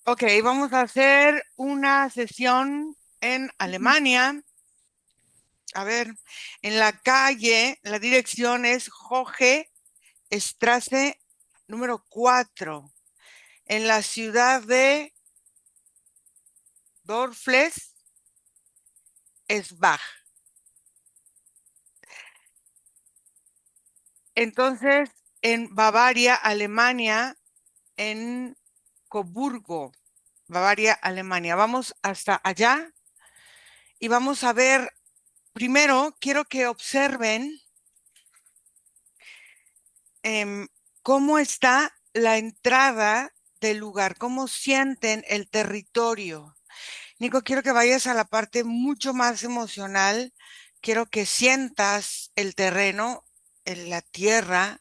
Ok, vamos a hacer una sesión en Alemania. A ver, en la calle, la dirección es Jorge Strasse número 4, en la ciudad de Dorfles-Esbach. Entonces, en Bavaria, Alemania, en Coburgo, Bavaria, Alemania. Vamos hasta allá y vamos a ver, primero quiero que observen em, cómo está la entrada del lugar, cómo sienten el territorio. Nico, quiero que vayas a la parte mucho más emocional. Quiero que sientas el terreno, la tierra.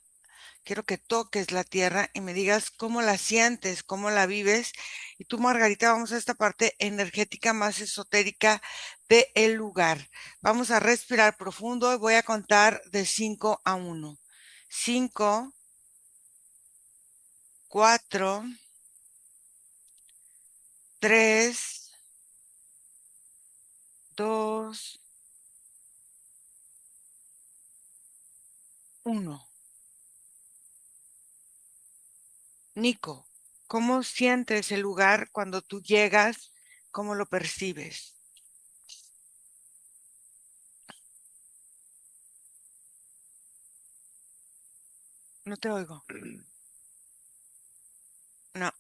Quiero que toques la tierra y me digas cómo la sientes, cómo la vives. Y tú, Margarita, vamos a esta parte energética más esotérica del lugar. Vamos a respirar profundo y voy a contar de 5 a 1. 5, 4, 3, 2, 1. Nico, ¿cómo sientes el lugar cuando tú llegas? ¿Cómo lo percibes? No te oigo. No,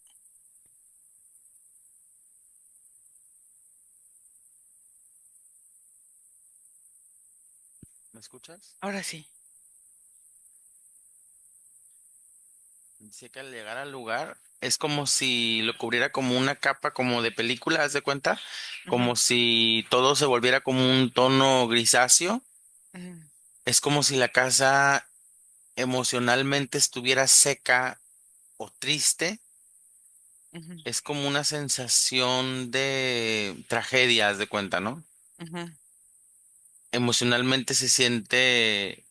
¿Me escuchas? ahora sí. Dice que al llegar al lugar es como si lo cubriera como una capa como de película, ¿haz de cuenta? Ujú, Como si todo se volviera como un tono grisáceo. ujú, Es como si la casa emocionalmente estuviera seca o triste. ujú, Es como una sensación de tragedia, haz de cuenta, ¿no? ujú, Emocionalmente se siente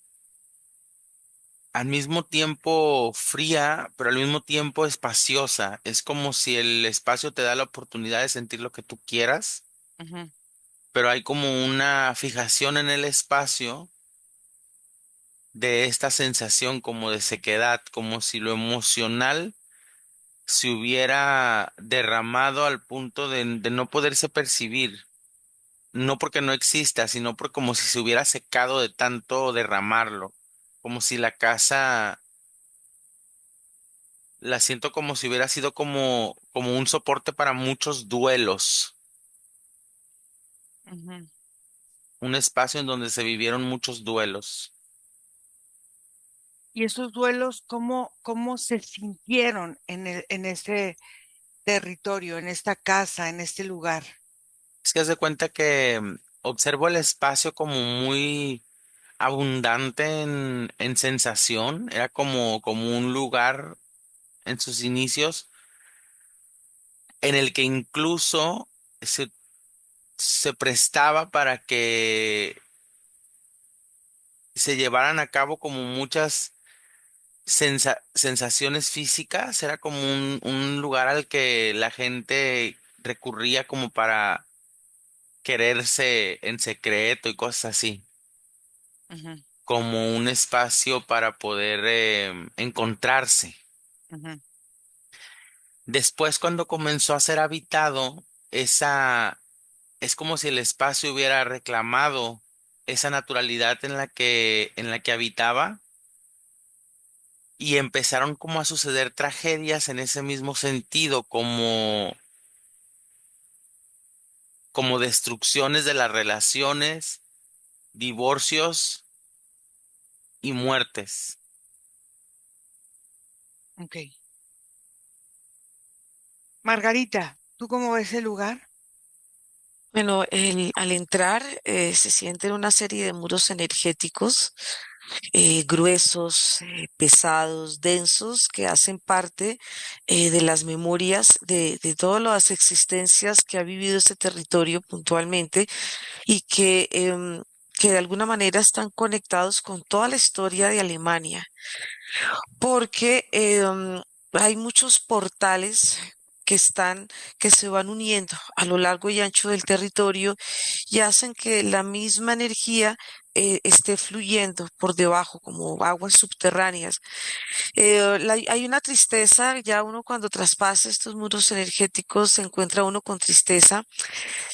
al mismo tiempo fría, pero al mismo tiempo espaciosa. Es como si el espacio te da la oportunidad de sentir lo que tú quieras, ujú, pero hay como una fijación en el espacio de esta sensación como de sequedad, como si lo emocional se hubiera derramado al punto de no poderse percibir. No porque no exista, sino por como si se hubiera secado de tanto derramarlo, como si la casa la siento como si hubiera sido como un soporte para muchos duelos, ujú. un espacio en donde se vivieron muchos duelos. Y esos duelos, ¿cómo se sintieron en ese territorio, en esta casa, en este lugar? Es que haz de cuenta que observo el espacio como muy abundante en sensación, era como un lugar en sus inicios en el que incluso se, se prestaba para que se llevaran a cabo como muchas sensaciones físicas, era como un lugar al que la gente recurría como para quererse en secreto y cosas así, Ujú, como un espacio para poder encontrarse. ujú, Después, cuando comenzó a ser habitado, esa es como si el espacio hubiera reclamado esa naturalidad en la que habitaba y empezaron como a suceder tragedias en ese mismo sentido, como destrucciones de las relaciones, divorcios y muertes. ok. Margarita, ¿tú cómo ves el lugar? Bueno, al entrar se sienten una serie de muros energéticos gruesos, pesados, densos, que hacen parte de las memorias de todas las existencias que ha vivido este territorio puntualmente y que de alguna manera están conectados con toda la historia de Alemania, porque hay muchos portales que están, que se van uniendo a lo largo y ancho del territorio y hacen que la misma energía esté fluyendo por debajo, como aguas subterráneas. Hay una tristeza, ya uno cuando traspasa estos muros energéticos se encuentra uno con tristeza,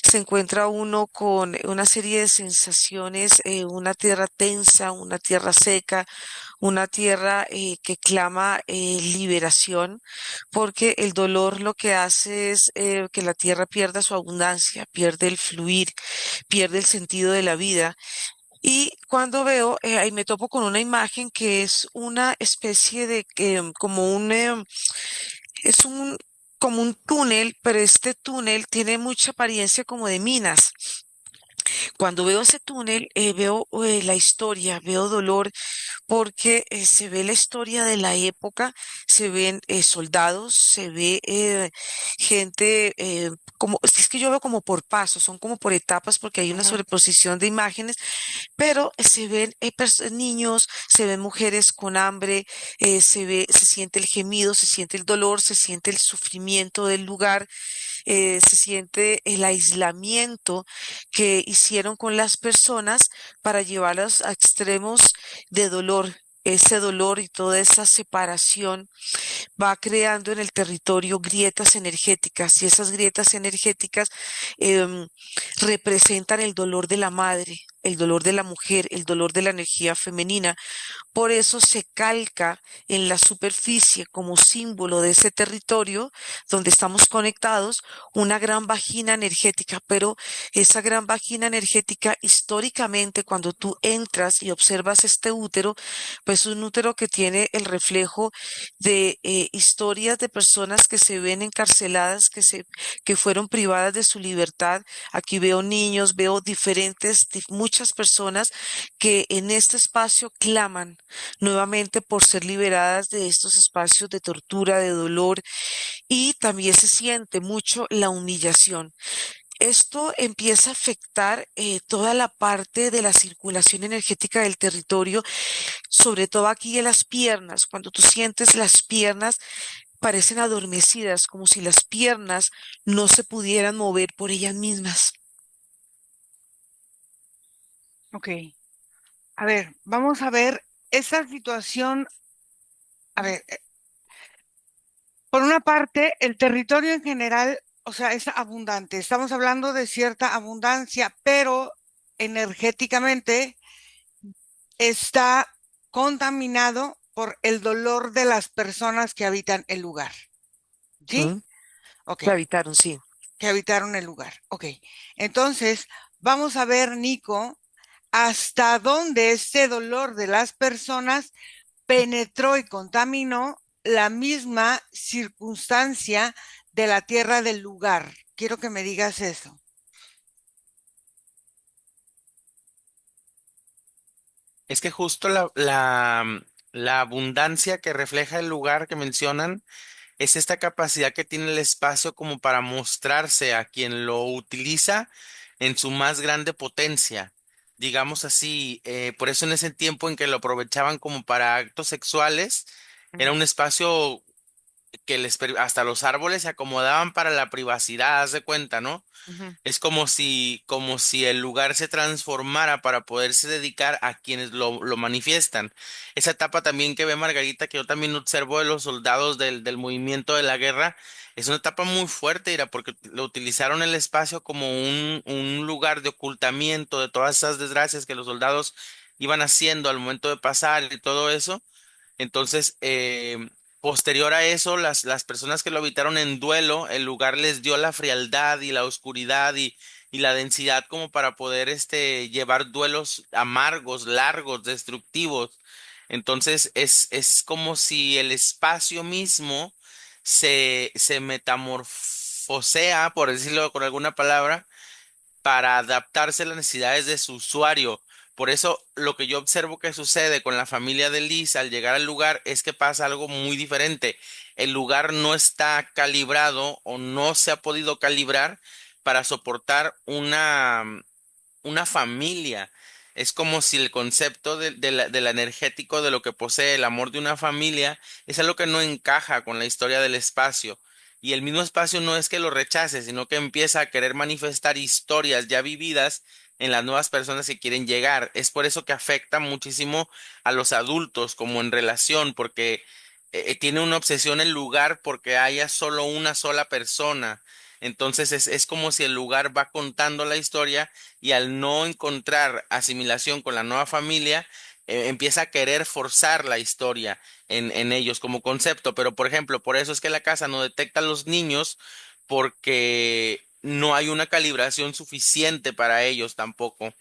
se encuentra uno con una serie de sensaciones, una tierra tensa, una tierra seca, una tierra que clama liberación, porque el dolor lo que hace es que la tierra pierda su abundancia, pierde el fluir, pierde el sentido de la vida. Y cuando veo, ahí me topo con una imagen que es una especie de, como es un, como un túnel, pero este túnel tiene mucha apariencia como de minas. Cuando veo ese túnel, veo la historia, veo dolor, porque se ve la historia de la época, se ven soldados, se ve gente, como, es que yo veo como por pasos, son como por etapas, porque hay una Ujú. sobreposición de imágenes, pero se ven niños, se ven mujeres con hambre, se siente el gemido, se siente el dolor, se siente el sufrimiento del lugar, se siente el aislamiento que hicieron con las personas para llevarlas a extremos de dolor. Ese dolor y toda esa separación va creando en el territorio grietas energéticas y esas grietas energéticas em, representan el dolor de la madre, el dolor de la mujer, el dolor de la energía femenina. Por eso se calca en la superficie como símbolo de ese territorio donde estamos conectados una gran vagina energética, pero esa gran vagina energética históricamente cuando tú entras y observas este útero, pues un útero que tiene el reflejo de historias de personas que se ven encarceladas, que fueron privadas de su libertad. Aquí veo niños, veo muchas personas que en este espacio claman nuevamente por ser liberadas de estos espacios de tortura, de dolor, y también se siente mucho la humillación. Esto empieza a afectar toda la parte de la circulación energética del territorio, sobre todo aquí en las piernas. Cuando tú sientes las piernas, parecen adormecidas, como si las piernas no se pudieran mover por ellas mismas. Ok. A ver, vamos a ver esa situación. A ver, por una parte, el territorio en general, o sea, es abundante. Estamos hablando de cierta abundancia, pero energéticamente está contaminado por el dolor de las personas que habitan el lugar. ¿Sí? Ujú. Ok, La habitaron, sí. que habitaron el lugar. Ok, entonces vamos a ver, Nico, hasta dónde este dolor de las personas penetró y contaminó la misma circunstancia de la tierra del lugar. Quiero que me digas eso. Es que justo la abundancia que refleja el lugar que mencionan es esta capacidad que tiene el espacio como para mostrarse a quien lo utiliza en su más grande potencia. Digamos así, por eso en ese tiempo en que lo aprovechaban como para actos sexuales, era Mm, un espacio que hasta los árboles se acomodaban para la privacidad, haz de cuenta, ¿no? ujú. Es como si el lugar se transformara para poderse dedicar a quienes lo manifiestan. Esa etapa también que ve Margarita, que yo también observo de los soldados del movimiento de la guerra, es una etapa muy fuerte, Ira, porque lo utilizaron el espacio como un lugar de ocultamiento de todas esas desgracias que los soldados iban haciendo al momento de pasar y todo eso. Entonces, posterior a eso, las personas que lo habitaron en duelo, el lugar les dio la frialdad y la oscuridad y la densidad como para poder llevar duelos amargos, largos, destructivos. Entonces, es como si el espacio mismo se metamorfosea, por decirlo con alguna palabra, para adaptarse a las necesidades de su usuario. Por eso lo que yo observo que sucede con la familia de Liz al llegar al lugar es que pasa algo muy diferente. El lugar no está calibrado o no se ha podido calibrar para soportar una familia. Es como si el concepto del energético de lo que posee el amor de una familia es algo que no encaja con la historia del espacio. y el mismo espacio no es que lo rechace, sino que empieza a querer manifestar historias ya vividas en las nuevas personas que quieren llegar. Es por eso que afecta muchísimo a los adultos como en relación, porque tiene una obsesión el lugar porque haya solo una sola persona. Entonces es como si el lugar va contando la historia y al no encontrar asimilación con la nueva familia, empieza a querer forzar la historia en ellos como concepto. Pero, por ejemplo, por eso es que la casa no detecta a los niños porque no hay una calibración suficiente para ellos tampoco.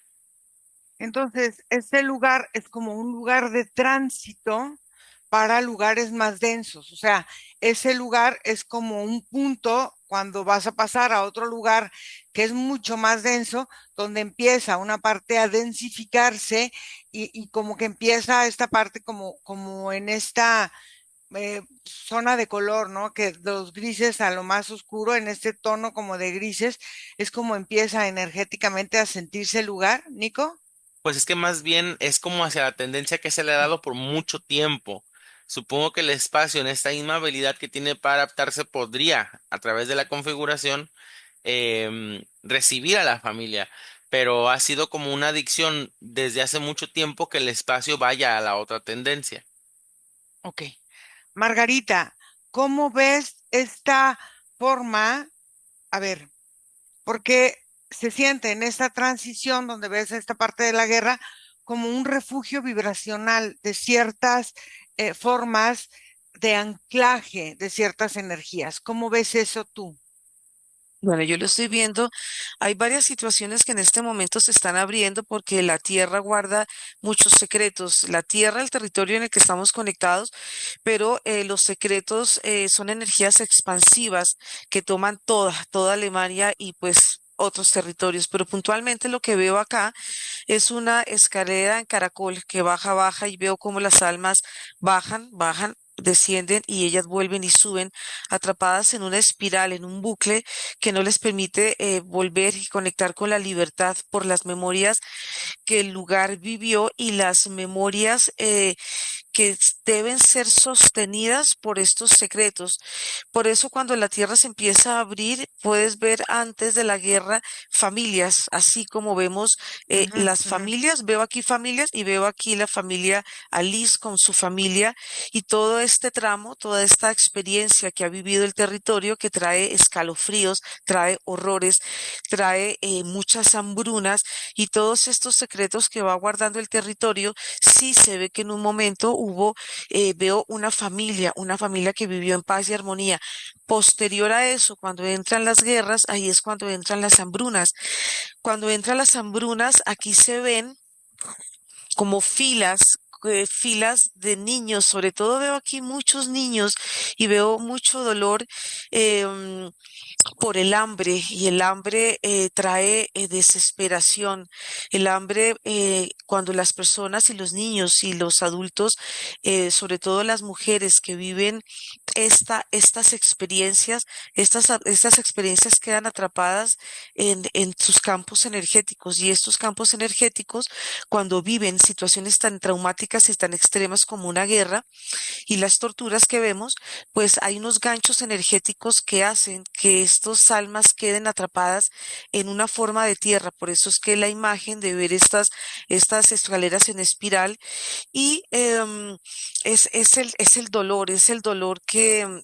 Entonces, este lugar es como un lugar de tránsito para lugares más densos. O sea, ese lugar es como un punto cuando vas a pasar a otro lugar que es mucho más denso, donde empieza una parte a densificarse y como que empieza esta parte como en esta zona de color, ¿no? Que los grises a lo más oscuro, en este tono como de grises, es como empieza energéticamente a sentirse el lugar, Nico. Pues es que más bien es como hacia la tendencia que se le ha dado por mucho tiempo. Supongo que el espacio en esta misma habilidad que tiene para adaptarse podría, a través de la configuración, recibir a la familia, pero ha sido como una adicción desde hace mucho tiempo que el espacio vaya a la otra tendencia. Ok. Margarita, ¿cómo ves esta forma? A ver, porque se siente en esta transición donde ves esta parte de la guerra como un refugio vibracional de ciertas formas de anclaje de ciertas energías. ¿Cómo ves eso tú? Bueno, yo lo estoy viendo. Hay varias situaciones que en este momento se están abriendo porque la Tierra guarda muchos secretos. La Tierra, el territorio en el que estamos conectados, pero los secretos son energías expansivas que toman toda Alemania y pues otros territorios. Pero puntualmente lo que veo acá es una escalera en caracol que baja y veo cómo las almas bajan, descienden y ellas vuelven y suben, atrapadas en una espiral, en un bucle que no les permite volver y conectar con la libertad por las memorias que el lugar vivió y las memorias que deben ser sostenidas por estos secretos. Por eso cuando la tierra se empieza a abrir, puedes ver antes de la guerra familias, así como vemos Ujú, las ujú. familias, veo aquí familias y veo aquí la familia Alice con su familia y todo este tramo, toda esta experiencia que ha vivido el territorio que trae escalofríos, trae horrores, trae muchas hambrunas y todos estos secretos que va guardando el territorio, sí se ve que en un momento veo una familia que vivió en paz y armonía. Posterior a eso, cuando entran las guerras, ahí es cuando entran las hambrunas. Cuando entran las hambrunas, aquí se ven como filas de niños, sobre todo veo aquí muchos niños y veo mucho dolor. em, por el hambre y el hambre trae desesperación. El hambre, cuando las personas y los niños y los adultos, sobre todo las mujeres que viven estas experiencias, estas experiencias quedan atrapadas en sus campos energéticos y estos campos energéticos, cuando viven situaciones tan traumáticas y tan extremas como una guerra, y las torturas que vemos, pues hay unos ganchos energéticos que hacen que estos almas queden atrapadas en una forma de tierra. Por eso es que la imagen de ver estas escaleras en espiral y es el dolor que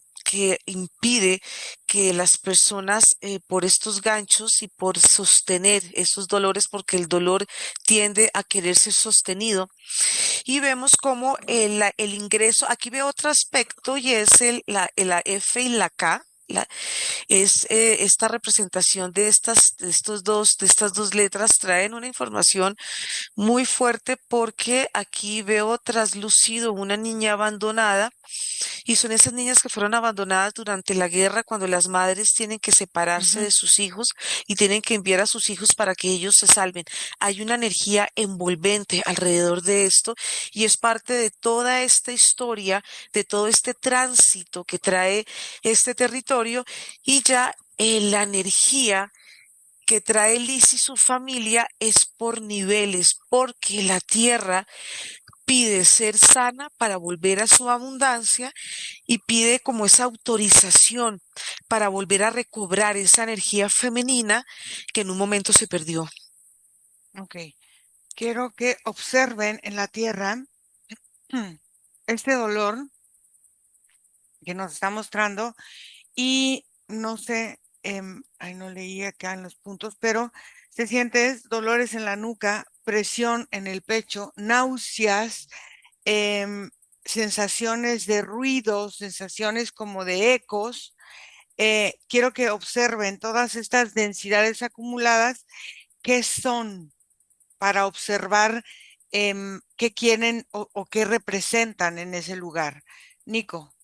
impide que las personas por estos ganchos y por sostener esos dolores, porque el dolor tiende a querer ser sostenido, y vemos como el ingreso, aquí veo otro aspecto y es la F y la K. Es esta representación de estas dos letras traen una información muy fuerte porque aquí veo traslucido una niña abandonada y son esas niñas que fueron abandonadas durante la guerra cuando las madres tienen que separarse Ujú. de sus hijos y tienen que enviar a sus hijos para que ellos se salven. Hay una energía envolvente alrededor de esto y es parte de toda esta historia, de todo este tránsito que trae este territorio y ya la energía que trae Liz y su familia es por niveles, porque la tierra pide ser sana para volver a su abundancia y pide como esa autorización para volver a recobrar esa energía femenina que en un momento se perdió. Ok. Quiero que observen en la tierra este dolor que nos está mostrando y no sé, ay, no leí acá en los puntos, pero se siente dolores en la nuca, presión en el pecho, náuseas, em, sensaciones de ruidos, sensaciones como de ecos. Quiero que observen todas estas densidades acumuladas, qué son para observar qué quieren o qué representan en ese lugar. Nico.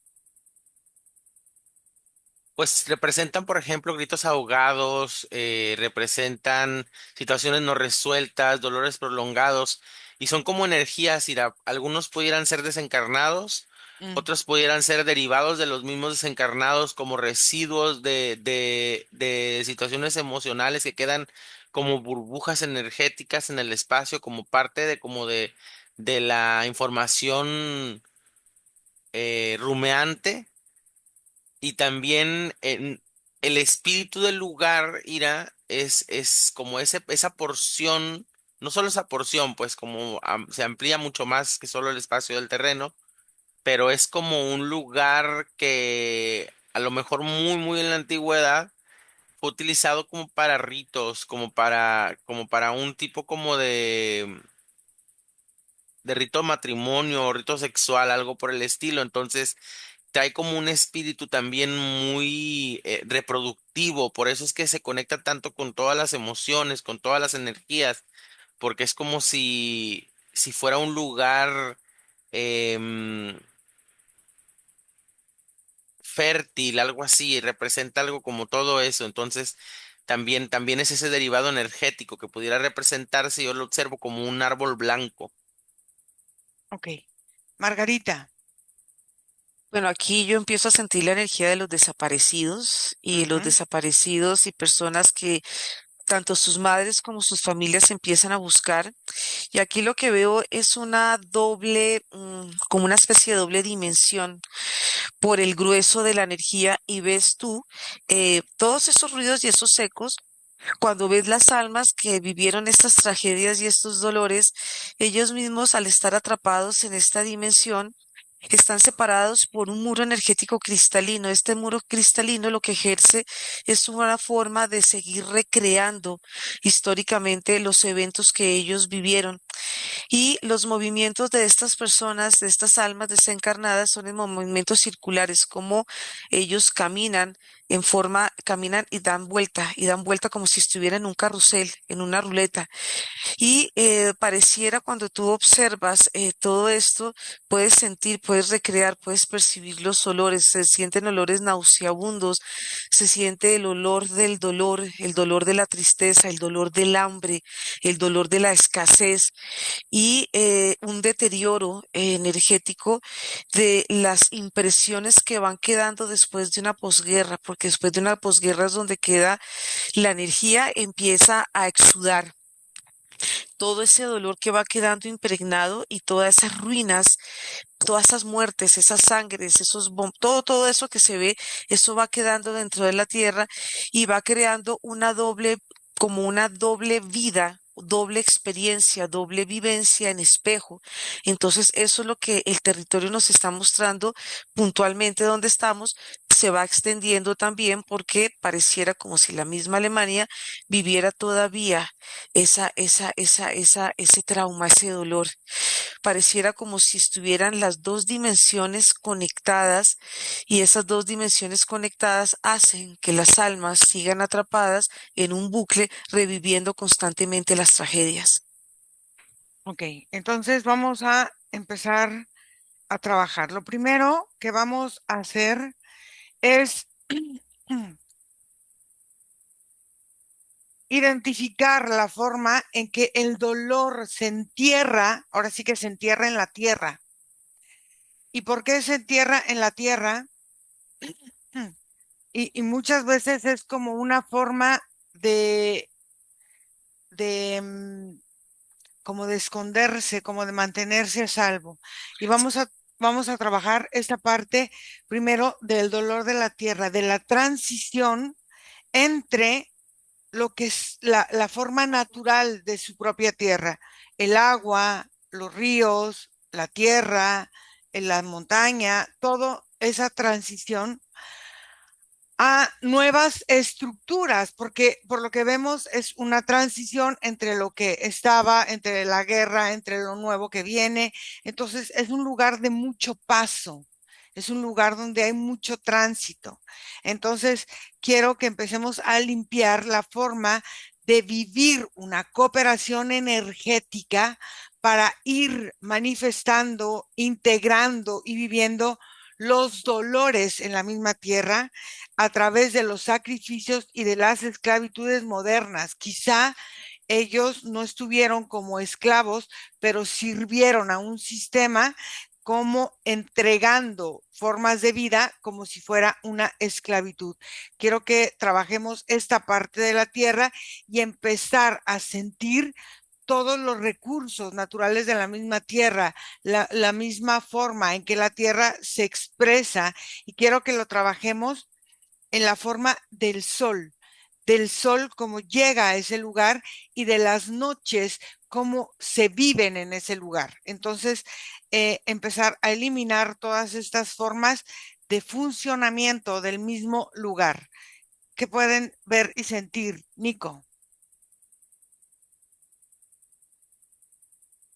Pues representan, por ejemplo, gritos ahogados, representan situaciones no resueltas, dolores prolongados, y son como energías, Ira. Algunos pudieran ser desencarnados, Mm, otros pudieran ser derivados de los mismos desencarnados como residuos de situaciones emocionales que quedan como burbujas energéticas en el espacio, como parte de la información rumeante. Y también el espíritu del lugar, Ira, es como esa porción, no solo esa porción, pues como se amplía mucho más que solo el espacio del terreno, pero es como un lugar que a lo mejor muy en la antigüedad fue utilizado como para ritos, como para un tipo como de rito de matrimonio o rito sexual, algo por el estilo. Entonces, trae como un espíritu también muy reproductivo, por eso es que se conecta tanto con todas las emociones, con todas las energías, porque es como si fuera un lugar em, fértil, algo así, representa algo como todo eso. Entonces, también es ese derivado energético que pudiera representarse, yo lo observo como un árbol blanco. ok. Margarita. Bueno, aquí yo empiezo a sentir la energía de los desaparecidos y los Ujú, desaparecidos y personas que tanto sus madres como sus familias empiezan a buscar. Y aquí lo que veo es una doble, como una especie de doble dimensión por el grueso de la energía y ves tú todos esos ruidos y esos ecos. Cuando ves las almas que vivieron estas tragedias y estos dolores, ellos mismos al estar atrapados en esta dimensión, están separados por un muro energético cristalino. Este muro cristalino lo que ejerce es una forma de seguir recreando históricamente los eventos que ellos vivieron. Y los movimientos de estas personas, de estas almas desencarnadas, son en movimientos circulares, como ellos caminan caminan y dan vuelta como si estuvieran en un carrusel, en una ruleta. Y pareciera cuando tú observas todo esto, puedes sentir, puedes recrear, puedes percibir los olores, se sienten olores nauseabundos, se siente el dolor de la tristeza, el dolor del hambre, el dolor de la escasez y un deterioro energético de las impresiones que van quedando después de una posguerra, porque después de una posguerra es donde queda la energía, empieza a exudar todo ese dolor que va quedando impregnado y todas esas ruinas, todas esas muertes, esas sangres, todo eso que se ve, eso va quedando dentro de la tierra y va creando como una doble vida, doble experiencia, doble vivencia en espejo. Entonces, eso es lo que el territorio nos está mostrando puntualmente donde estamos. Se va extendiendo también porque pareciera como si la misma Alemania viviera todavía ese trauma, ese dolor. Pareciera como si estuvieran las dos dimensiones conectadas y esas dos dimensiones conectadas hacen que las almas sigan atrapadas en un bucle reviviendo constantemente las tragedias. ok, entonces vamos a empezar a trabajar. Lo primero que vamos a hacer es identificar la forma en que el dolor se entierra, ahora sí que se entierra en la tierra. ¿Y por qué se entierra en la tierra? Y muchas veces es como una forma de, de como de esconderse, como de mantenerse a salvo. Y vamos a trabajar esta parte primero del dolor de la tierra, de la transición entre lo que es la forma natural de su propia tierra, el agua, los ríos, la tierra, la montaña, toda esa transición a nuevas estructuras, porque por lo que vemos es una transición entre lo que estaba, entre la guerra, entre lo nuevo que viene. Entonces es un lugar de mucho paso, es un lugar donde hay mucho tránsito. Entonces quiero que empecemos a limpiar la forma de vivir una cooperación energética para ir manifestando, integrando y viviendo los dolores en la misma tierra a través de los sacrificios y de las esclavitudes modernas. Quizá ellos no estuvieron como esclavos, pero sirvieron a un sistema como entregando formas de vida como si fuera una esclavitud. Quiero que trabajemos esta parte de la tierra y empezar a sentir todos los recursos naturales de la misma tierra, la misma forma en que la tierra se expresa, y quiero que lo trabajemos en la forma del sol como llega a ese lugar y de las noches como se viven en ese lugar. Entonces, empezar a eliminar todas estas formas de funcionamiento del mismo lugar que pueden ver y sentir, Nico.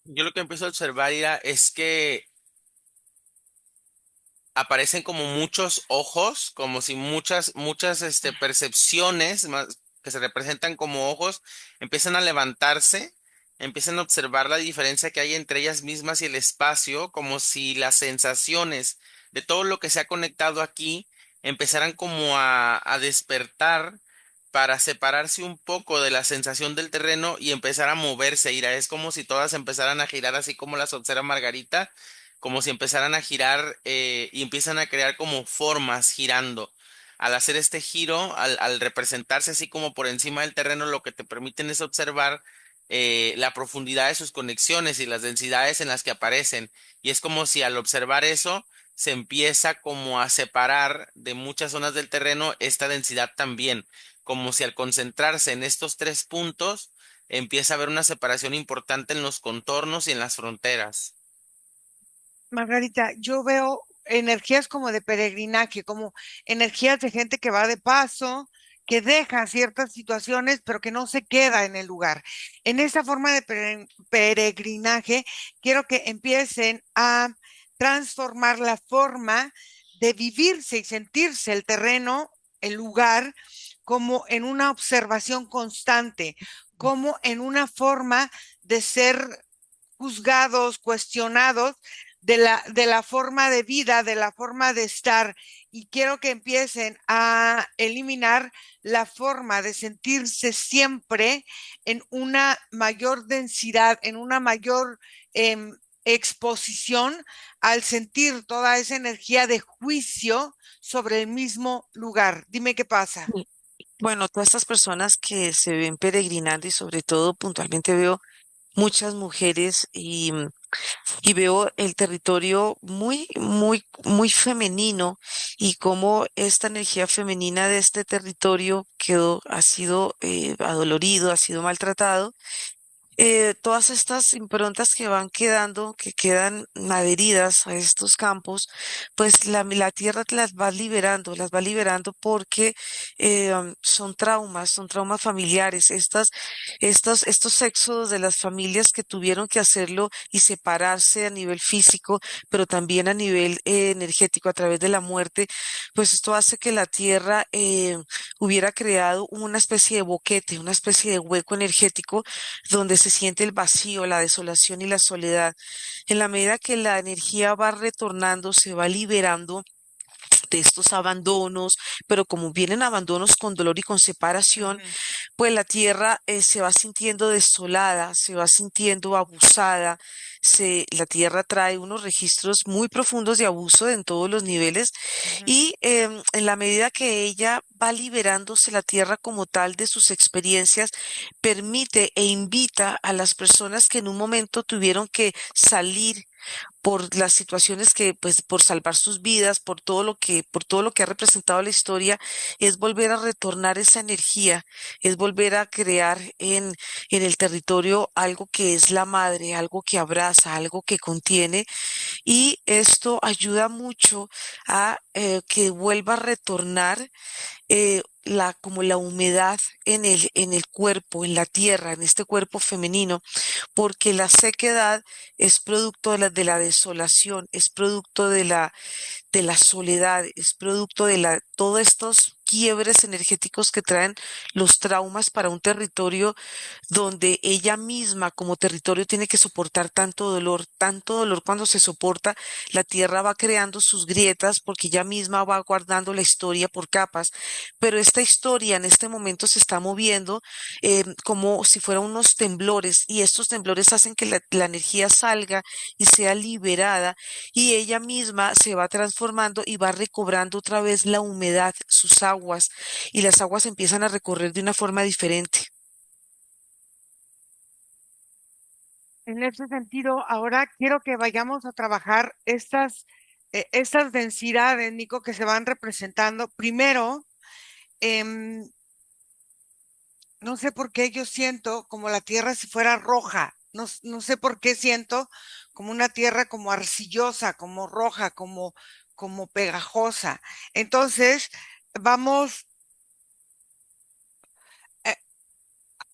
Yo lo que empiezo a observar, Ira, es que aparecen como muchos ojos, como si muchas percepciones que se representan como ojos empiezan a levantarse, empiezan a observar la diferencia que hay entre ellas mismas y el espacio, como si las sensaciones de todo lo que se ha conectado aquí empezaran como a despertar para separarse un poco de la sensación del terreno y empezar a moverse, Ira. Es como si todas empezaran a girar así como las observa Margarita, como si empezaran a girar y empiezan a crear como formas girando. Al hacer este giro, al representarse así como por encima del terreno, lo que te permiten es observar la profundidad de sus conexiones y las densidades en las que aparecen. Y es como si al observar eso se empieza como a separar de muchas zonas del terreno esta densidad también, como si al concentrarse en estos tres puntos empieza a haber una separación importante en los contornos y en las fronteras. Margarita, yo veo energías como de peregrinaje, como energías de gente que va de paso, que deja ciertas situaciones, pero que no se queda en el lugar. En esa forma de peregrinaje, quiero que empiecen a transformar la forma de vivirse y sentirse el terreno, el lugar, como en una observación constante, como en una forma de ser juzgados, cuestionados de la forma de vida, de la forma de estar. Y quiero que empiecen a eliminar la forma de sentirse siempre en una mayor densidad, en una mayor exposición al sentir toda esa energía de juicio sobre el mismo lugar. Dime qué pasa. Sí. Bueno, todas estas personas que se ven peregrinando y sobre todo puntualmente veo muchas mujeres y veo el territorio muy, muy, muy femenino y cómo esta energía femenina de este territorio ha sido adolorido, ha sido maltratado. Todas estas improntas que van quedando, que quedan adheridas a estos campos, pues la tierra las va liberando porque son traumas familiares. Estos éxodos de las familias que tuvieron que hacerlo y separarse a nivel físico, pero también a nivel energético a través de la muerte, pues esto hace que la tierra hubiera creado una especie de boquete, una especie de hueco energético donde se siente el vacío, la desolación y la soledad. En la medida que la energía va retornando, se va liberando, de estos abandonos, pero como vienen abandonos con dolor y con separación, Ujú, pues la tierra se va sintiendo desolada, se va sintiendo abusada. La tierra trae unos registros muy profundos de abuso en todos los niveles ujú. y en la medida que ella va liberándose la tierra como tal de sus experiencias, permite e invita a las personas que en un momento tuvieron que salir por las situaciones que, pues, por salvar sus vidas, por todo lo que ha representado la historia, es volver a retornar esa energía, es volver a crear en el territorio algo que es la madre, algo que abraza, algo que contiene, y esto ayuda mucho a que vuelva a retornar como la humedad en el cuerpo, en la tierra, en este cuerpo femenino, porque la sequedad es producto de la desolación, es producto de la soledad, es producto de todos estos quiebres energéticos que traen los traumas para un territorio donde ella misma como territorio tiene que soportar tanto dolor cuando se soporta, la tierra va creando sus grietas porque ella misma va guardando la historia por capas, pero esta historia en este momento se está moviendo como si fueran unos temblores y estos temblores hacen que la energía salga y sea liberada y ella misma se va transformando y va recobrando otra vez la humedad, sus aguas, y las aguas empiezan a recorrer de una forma diferente. En ese sentido, ahora quiero que vayamos a trabajar estas densidades, Nico, que se van representando. Primero, em, no sé por qué yo siento como la tierra si fuera roja. No, no sé por qué siento como una tierra como arcillosa, como roja, como pegajosa. Entonces, vamos, eh,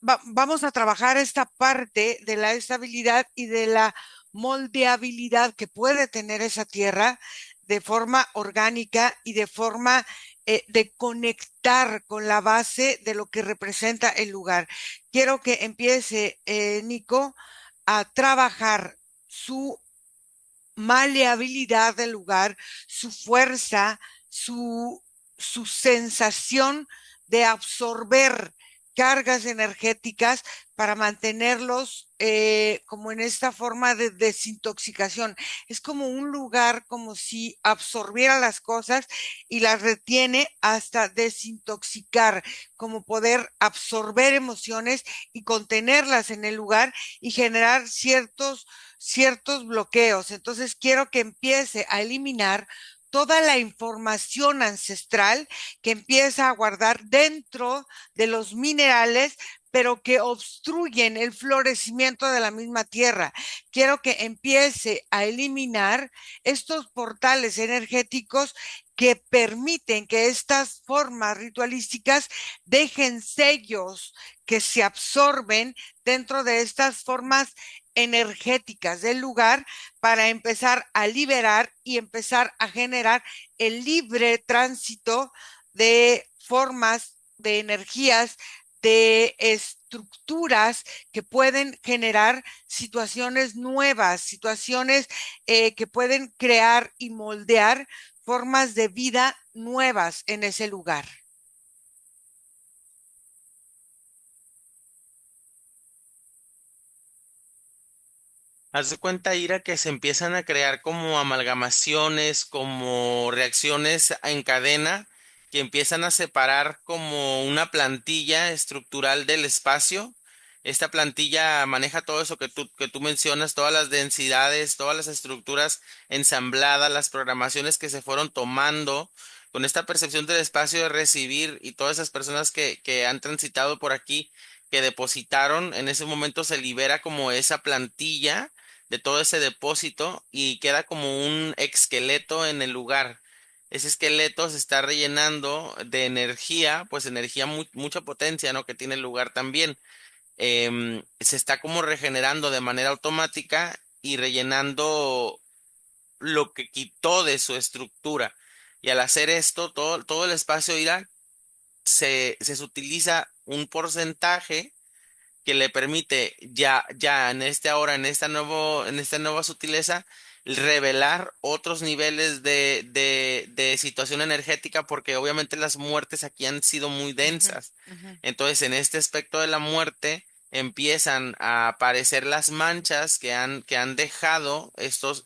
vamos a trabajar esta parte de la estabilidad y de la moldeabilidad que puede tener esa tierra de forma orgánica y de forma de conectar con la base de lo que representa el lugar. Quiero que empiece, Nico, a trabajar su maleabilidad del lugar, su fuerza, su, su sensación de absorber cargas energéticas para mantenerlos como en esta forma de desintoxicación. Es como un lugar como si absorbiera las cosas y las retiene hasta desintoxicar, como poder absorber emociones y contenerlas en el lugar y generar ciertos bloqueos. Entonces quiero que empiece a eliminar toda la información ancestral que empieza a guardar dentro de los minerales, pero que obstruyen el florecimiento de la misma tierra. Quiero que empiece a eliminar estos portales energéticos que permiten que estas formas ritualísticas dejen sellos que se absorben dentro de estas formas energéticas del lugar para empezar a liberar y empezar a generar el libre tránsito de formas, de energías, de estructuras que pueden generar situaciones nuevas, situaciones que pueden crear y moldear formas de vida nuevas en ese lugar. Haz de cuenta, Ira, que se empiezan a crear como amalgamaciones, como reacciones en cadena, que empiezan a separar como una plantilla estructural del espacio. Esta plantilla maneja todo eso que tú mencionas, todas las densidades, todas las estructuras ensambladas, las programaciones que se fueron tomando con esta percepción del espacio de recibir y todas esas personas que han transitado por aquí, que depositaron, en ese momento se libera como esa plantilla de todo ese depósito y queda como un esqueleto en el lugar. Ese esqueleto se está rellenando de energía, pues energía mucha potencia, ¿no? Que tiene el lugar también. Se está como regenerando de manera automática y rellenando lo que quitó de su estructura. Y al hacer esto, todo el espacio irá, se utiliza un porcentaje que le permite ya en este ahora, en esta nueva sutileza, revelar otros niveles de situación energética, porque obviamente las muertes aquí han sido muy Ujú, densas. ujú, Entonces, en este aspecto de la muerte, empiezan a aparecer las manchas que han dejado estos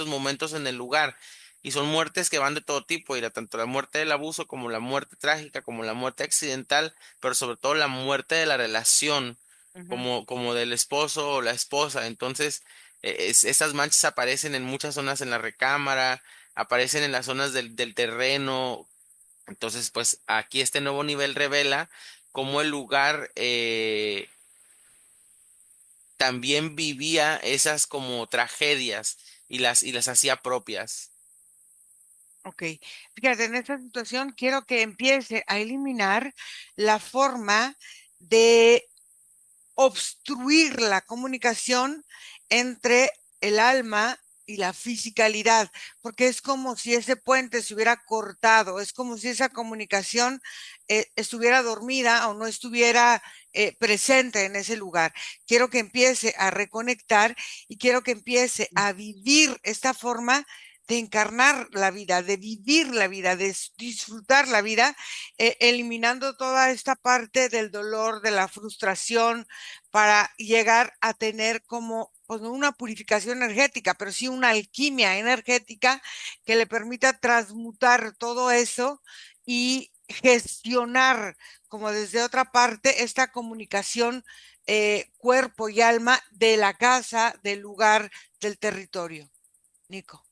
momentos en el lugar. Y son muertes que van de todo tipo, y tanto la muerte del abuso como la muerte trágica, como la muerte accidental, pero sobre todo la muerte de la relación, ujú. como del esposo o la esposa. Entonces, estas manchas aparecen en muchas zonas en la recámara, aparecen en las zonas del terreno. Entonces, pues aquí este nuevo nivel revela cómo el lugar también vivía esas como tragedias y las hacía propias. Ok, fíjate, en esta situación quiero que empiece a eliminar la forma de obstruir la comunicación entre el alma y la fisicalidad, porque es como si ese puente se hubiera cortado, es como si esa comunicación estuviera dormida o no estuviera presente en ese lugar. Quiero que empiece a reconectar y quiero que empiece a vivir esta forma de encarnar la vida, de vivir la vida, de disfrutar la vida, eliminando toda esta parte del dolor, de la frustración, para llegar a tener como pues, no una purificación energética, pero sí una alquimia energética que le permita transmutar todo eso y gestionar como desde otra parte esta comunicación cuerpo y alma de la casa, del lugar, del territorio. Nico.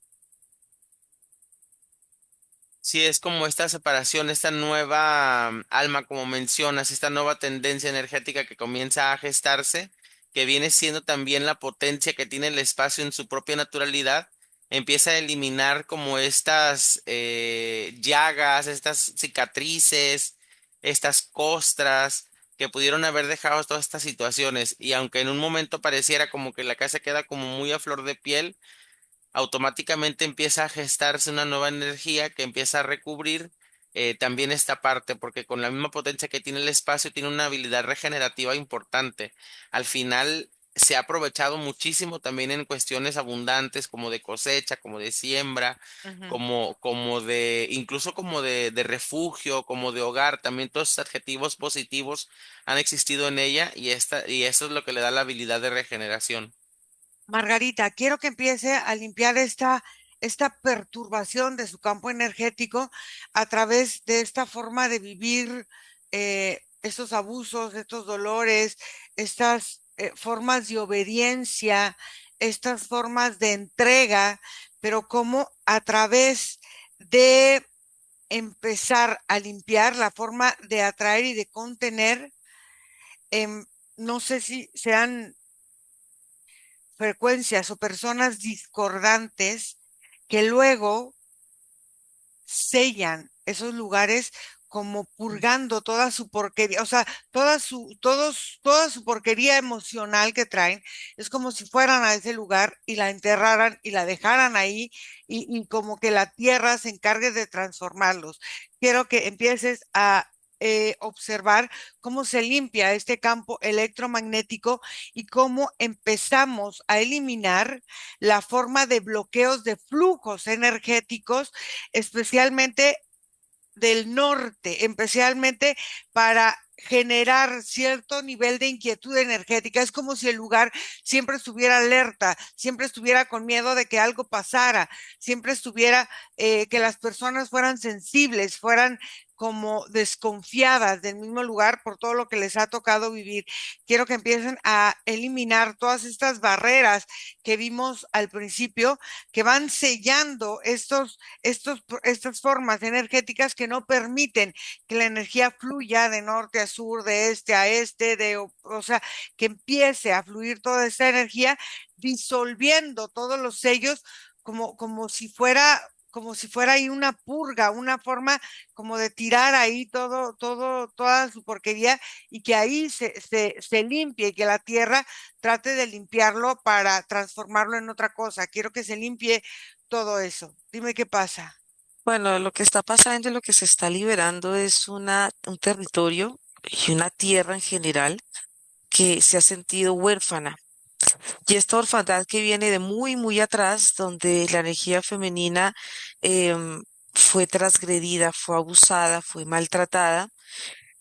Sí, es como esta separación, esta nueva alma, como mencionas, esta nueva tendencia energética que comienza a gestarse, que viene siendo también la potencia que tiene el espacio en su propia naturalidad, empieza a eliminar como estas llagas, estas cicatrices, estas costras que pudieron haber dejado todas estas situaciones. Y aunque en un momento pareciera como que la casa queda como muy a flor de piel, automáticamente empieza a gestarse una nueva energía que empieza a recubrir también esta parte, porque con la misma potencia que tiene el espacio, tiene una habilidad regenerativa importante. Al final se ha aprovechado muchísimo también en cuestiones abundantes, como de cosecha, como de siembra, Ujú. como de, incluso como de refugio, como de hogar. También todos esos adjetivos positivos han existido en ella, y eso es lo que le da la habilidad de regeneración. Margarita, quiero que empiece a limpiar esta perturbación de su campo energético a través de esta forma de vivir estos abusos, estos dolores, estas formas de obediencia, estas formas de entrega, pero como a través de empezar a limpiar la forma de atraer y de contener, em, no sé si sean frecuencias o personas discordantes que luego sellan esos lugares como purgando toda su porquería, o sea, toda su porquería emocional que traen, es como si fueran a ese lugar y la enterraran y la dejaran ahí y como que la tierra se encargue de transformarlos. Quiero que empieces a observar cómo se limpia este campo electromagnético y cómo empezamos a eliminar la forma de bloqueos de flujos energéticos, especialmente del norte, especialmente para generar cierto nivel de inquietud energética. Es como si el lugar siempre estuviera alerta, siempre estuviera con miedo de que algo pasara, siempre estuviera, que las personas fueran sensibles, fueran como desconfiadas del mismo lugar por todo lo que les ha tocado vivir. Quiero que empiecen a eliminar todas estas barreras que vimos al principio, que van sellando estas formas energéticas que no permiten que la energía fluya de norte a sur, de este a este, o sea, que empiece a fluir toda esta energía, disolviendo todos los sellos como si fuera ahí una purga, una forma como de tirar ahí toda su porquería y que ahí se limpie y que la tierra trate de limpiarlo para transformarlo en otra cosa. Quiero que se limpie todo eso. Dime qué pasa. Bueno, lo que está pasando y lo que se está liberando es un territorio y una tierra en general que se ha sentido huérfana. Y esta orfandad que viene de muy, muy atrás, donde la energía femenina fue transgredida, fue abusada, fue maltratada.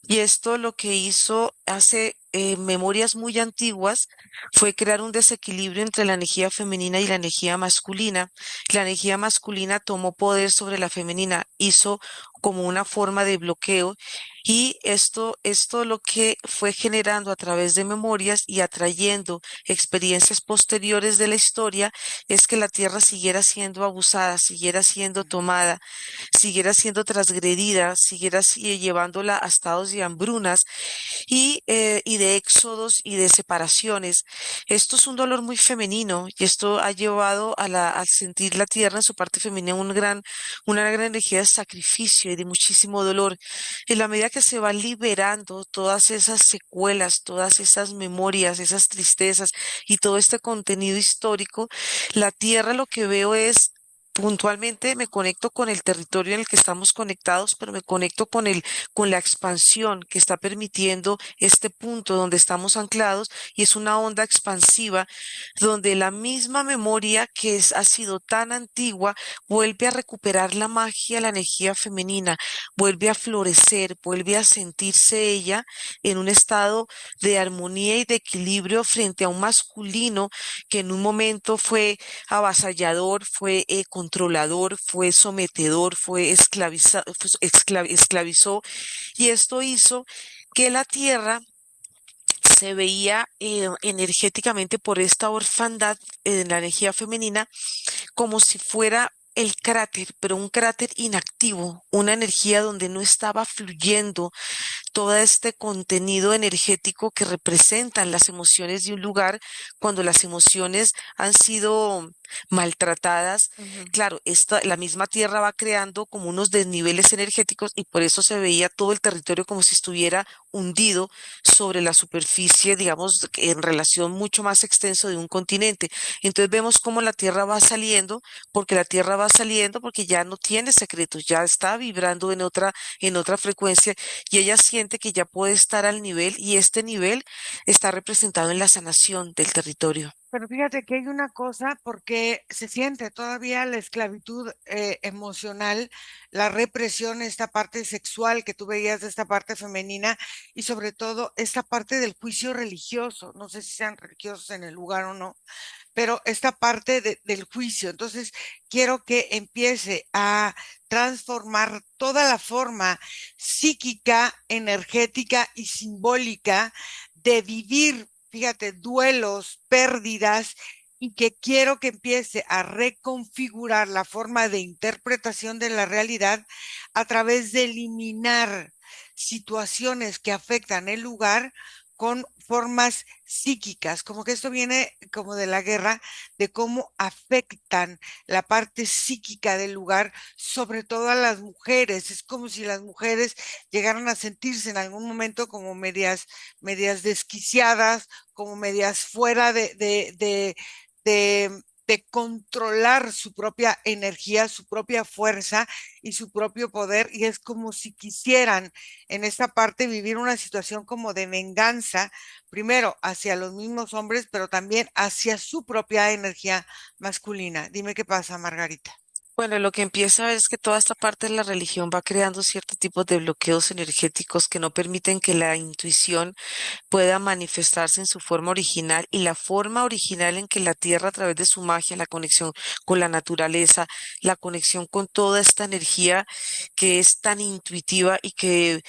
Y esto lo que hizo hace memorias muy antiguas fue crear un desequilibrio entre la energía femenina y la energía masculina. La energía masculina tomó poder sobre la femenina, hizo como una forma de bloqueo y esto lo que fue generando a través de memorias y atrayendo experiencias posteriores de la historia es que la tierra siguiera siendo abusada, siguiera siendo tomada, siguiera siendo transgredida, siguiera llevándola a estados de hambrunas y de éxodos y de separaciones. Esto es un dolor muy femenino y esto ha llevado al sentir la tierra en su parte femenina una gran energía de sacrificio y de muchísimo dolor. En la medida que se van liberando todas esas secuelas, todas esas memorias, esas tristezas y todo este contenido histórico, la tierra lo que veo es puntualmente me conecto con el territorio en el que estamos conectados, pero me conecto con la expansión que está permitiendo este punto donde estamos anclados y es una onda expansiva donde la misma memoria ha sido tan antigua vuelve a recuperar la magia, la energía femenina, vuelve a florecer, vuelve a sentirse ella en un estado de armonía y de equilibrio frente a un masculino que en un momento fue avasallador, fue controlador, fue sometedor, esclavizó y esto hizo que la tierra se veía energéticamente por esta orfandad en la energía femenina como si fuera el cráter, pero un cráter inactivo, una energía donde no estaba fluyendo todo este contenido energético que representan las emociones de un lugar cuando las emociones han sido maltratadas. Ujú. Claro, la misma tierra va creando como unos desniveles energéticos y por eso se veía todo el territorio como si estuviera hundido sobre la superficie, digamos, en relación mucho más extenso de un continente. Entonces vemos cómo la tierra va saliendo, porque la tierra va saliendo porque ya no tiene secretos, ya está vibrando en otra frecuencia y ella siente que ya puede estar al nivel y este nivel está representado en la sanación del territorio. Pero fíjate que hay una cosa, porque se siente todavía la esclavitud emocional, la represión, esta parte sexual que tú veías de esta parte femenina y sobre todo esta parte del juicio religioso. No sé si sean religiosos en el lugar o no, pero esta parte del juicio. Entonces, quiero que empiece a transformar toda la forma psíquica, energética y simbólica de vivir, fíjate, duelos, pérdidas, y que quiero que empiece a reconfigurar la forma de interpretación de la realidad a través de eliminar situaciones que afectan el lugar con formas psíquicas, como que esto viene como de la guerra, de cómo afectan la parte psíquica del lugar, sobre todo a las mujeres. Es como si las mujeres llegaran a sentirse en algún momento como medias desquiciadas, como medias fuera de controlar su propia energía, su propia fuerza y su propio poder, y es como si quisieran en esta parte vivir una situación como de venganza, primero hacia los mismos hombres, pero también hacia su propia energía masculina. Dime qué pasa, Margarita. Bueno, lo que empieza a ver es que toda esta parte de la religión va creando cierto tipo de bloqueos energéticos que no permiten que la intuición pueda manifestarse en su forma original y la forma original en que la tierra a través de su magia, la conexión con la naturaleza, la conexión con toda esta energía que es tan intuitiva y que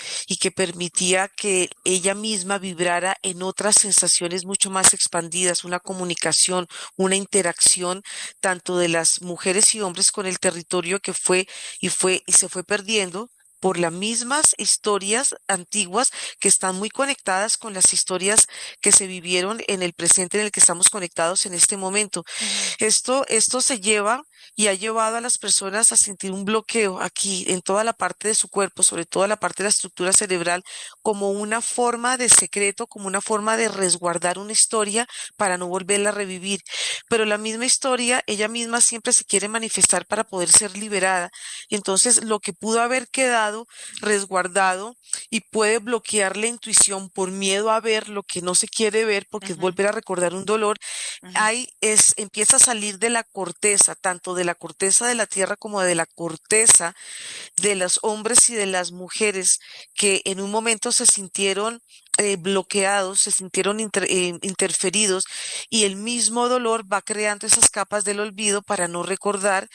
permitía que ella misma vibrara en otras sensaciones mucho más expandidas, una comunicación, una interacción tanto de las mujeres y hombres con el territorio que fue y se fue perdiendo por las mismas historias antiguas que están muy conectadas con las historias que se vivieron en el presente en el que estamos conectados en este momento. Ujú. Esto se lleva y ha llevado a las personas a sentir un bloqueo aquí en toda la parte de su cuerpo, sobre todo la parte de la estructura cerebral, como una forma de secreto, como una forma de resguardar una historia para no volverla a revivir. Pero la misma historia, ella misma siempre se quiere manifestar para poder ser liberada. Entonces, lo que pudo haber quedado resguardado y puede bloquear la intuición por miedo a ver lo que no se quiere ver, porque es Ujú, volver a recordar un dolor, ujú, ahí empieza a salir de la corteza, tanto de la corteza de la tierra como de la corteza de los hombres y de las mujeres que en un momento se sintieron bloqueados, se sintieron interferidos, y el mismo dolor va creando esas capas del olvido para no recordar,